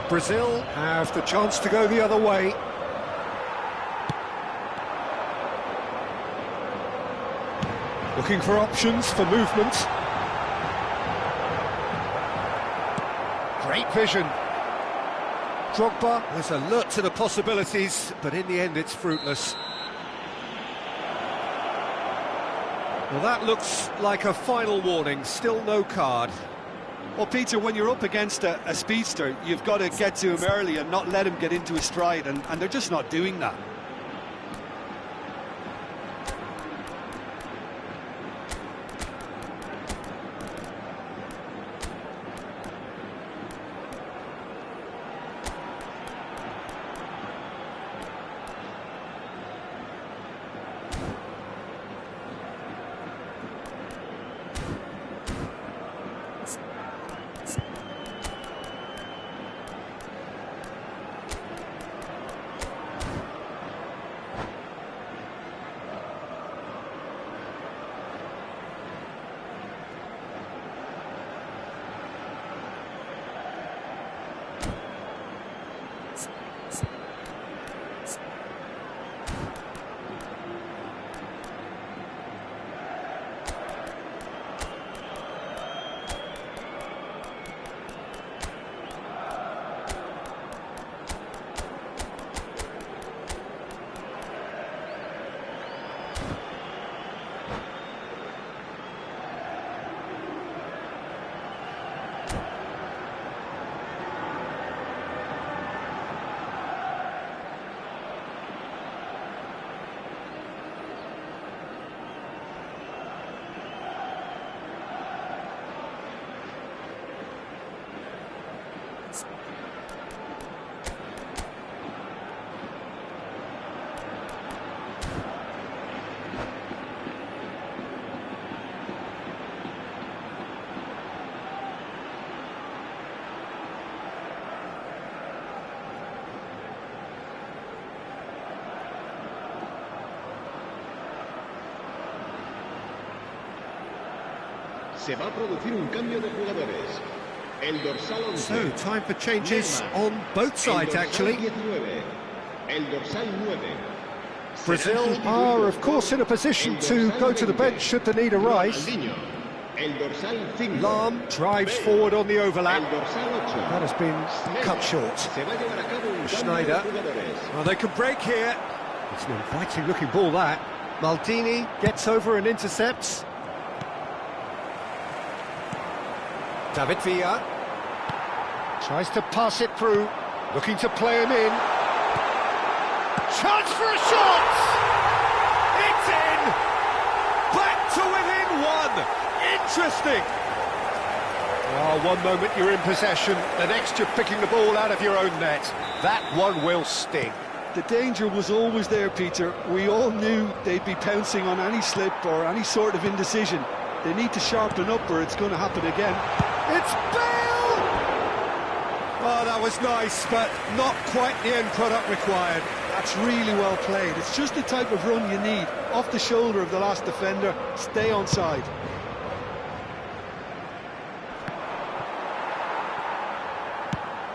Brazil have the chance to go the other way. Looking for options for movement. Great vision. Drogba was alert to the possibilities, but in the end it's fruitless. Well, that looks like a final warning, still no card. Well, Peter, when you're up against a speedster, you've got to get to him early and not let him get into his stride, and they're just not doing that. Se va a producir un cambio de jugadores. El dorsal 11. So, time for changes on both sides, actually. 19. El dorsal 9. Brazil are, of course, in a position to go to the bench should the need arise. El dorsal 5. Lahm drives forward on the overlap. El dorsal 8. That has been cut short. Se va a llevar a cabo un cambio de Schneider. jugadores. Well, they can break here. It's an inviting looking ball, that. Maldini gets over and intercepts. David Villa tries to pass it through, looking to play him in. Chance for a shot! It's in! Back to within one! Interesting! Oh, one moment you're in possession, the next you're picking the ball out of your own net. That one will sting. The danger was always there, Peter. We all knew they'd be pouncing on any slip or any sort of indecision. They need to sharpen up or it's going to happen again. It's Bale! Oh, that was nice, but not quite the end product required. That's really well played. It's just the type of run you need. Off the shoulder of the last defender, stay onside.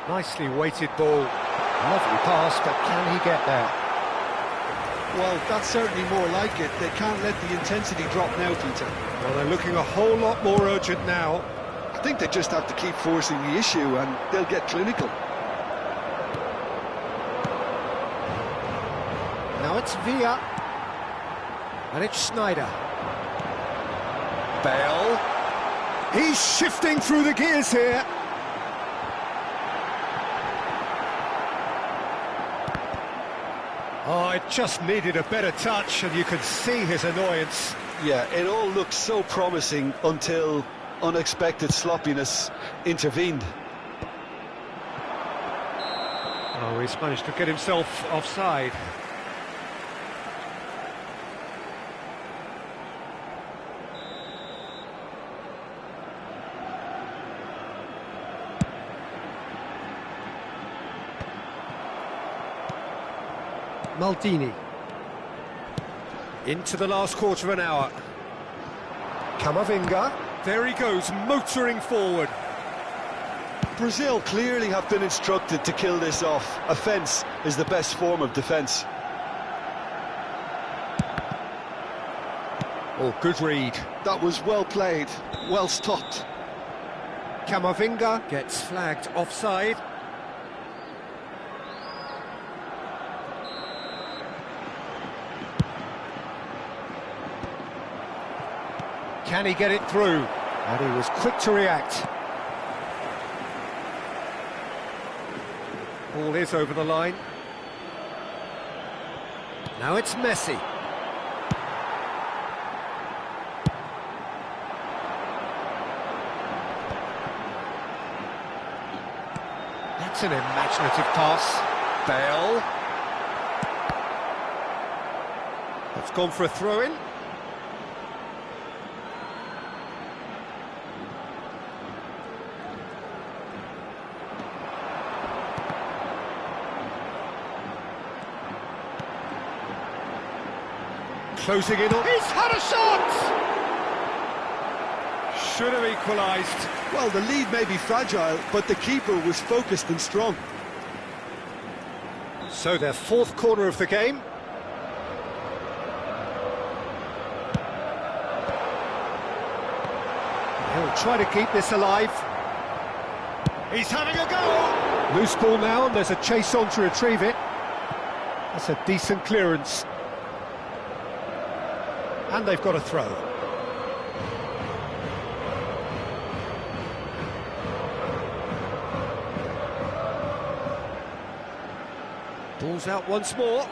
Nicely weighted ball. Lovely pass, but can he get there? Well, that's certainly more like it. They can't let the intensity drop now, Peter. Well, they're looking a whole lot more urgent now. I think they just have to keep forcing the issue and they'll get clinical. Now it's Villa. And it's Schneider. Bale. He's shifting through the gears here. Oh, it just needed a better touch, and you could see his annoyance. Yeah, it all looked so promising until unexpected sloppiness intervened. Oh, he's managed to get himself offside. Maldini. Into the last quarter of an hour. Camavinga. There he goes, motoring forward. Brazil clearly have been instructed to kill this off. Offence is the best form of defence. Oh, good read. That was well played, well stopped. Camavinga gets flagged offside. Can he get it through? And he was quick to react. Ball is over the line. Now it's Messi. That's an imaginative pass. Bale. That's gone for a throw-in. Closing in on... He's had a shot! Should have equalised. Well, the lead may be fragile, but the keeper was focused and strong. So their fourth corner of the game. He'll try to keep this alive. He's having a go! Loose ball now, and there's a chase on to retrieve it. That's a decent clearance. And they've got a throw. Ball's out once more.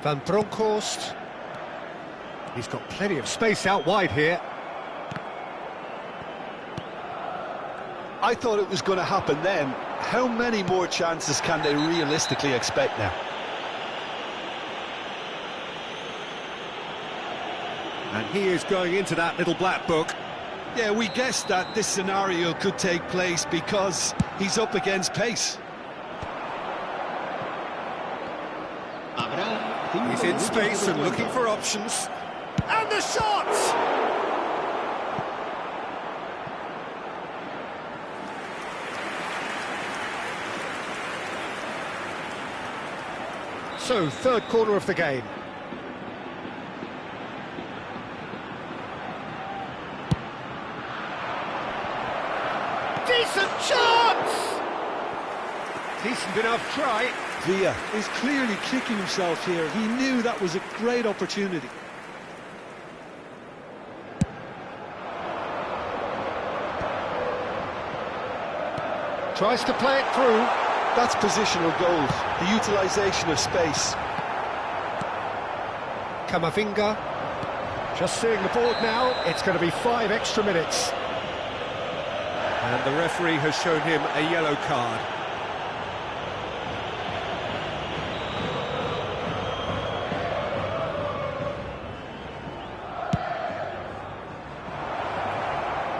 Van Bronckhorst. He's got plenty of space out wide here. I thought it was going to happen then. How many more chances can they realistically expect now? And he is going into that little black book. Yeah, we guessed that this scenario could take place because he's up against pace. He's in space and looking for options. And the shot! So, third corner of the game. Decent chance! Decent enough try. Villa is clearly kicking himself here. He knew that was a great opportunity. Tries to play it through. That's positional gold, the utilisation of space. Camavinga, just seeing the board now, it's going to be 5 extra minutes. And the referee has shown him a yellow card.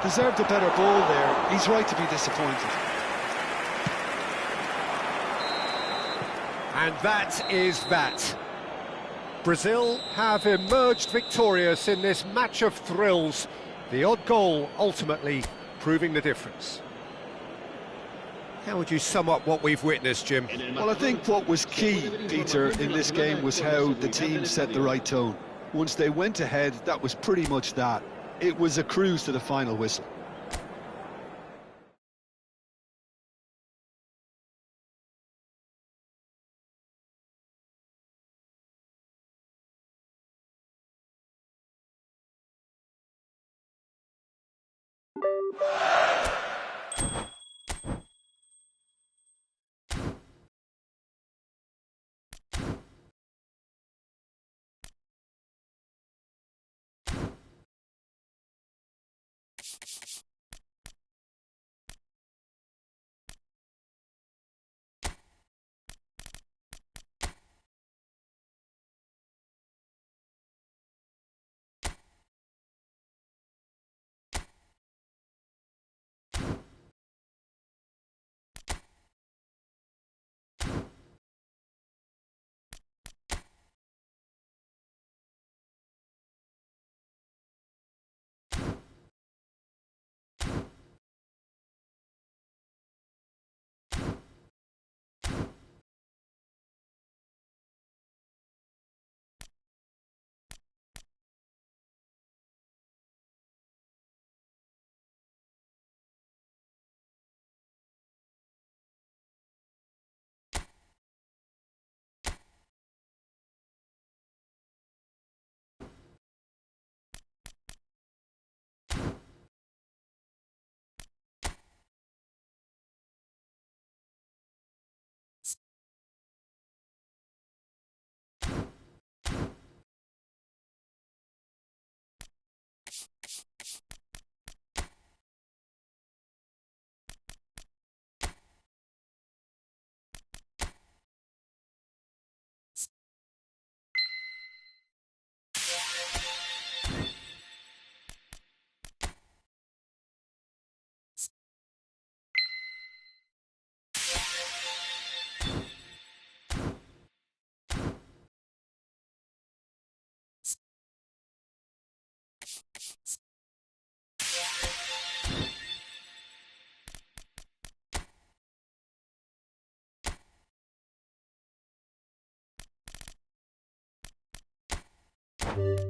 Deserved a better ball there. He's right to be disappointed. And that is that. Brazil have emerged victorious in this match of thrills. The odd goal ultimately proving the difference. How would you sum up what we've witnessed, Jim? Well, I think what was key, Peter, in this game was how the team set the right tone. Once they went ahead, that was pretty much that. It was a cruise to the final whistle. it.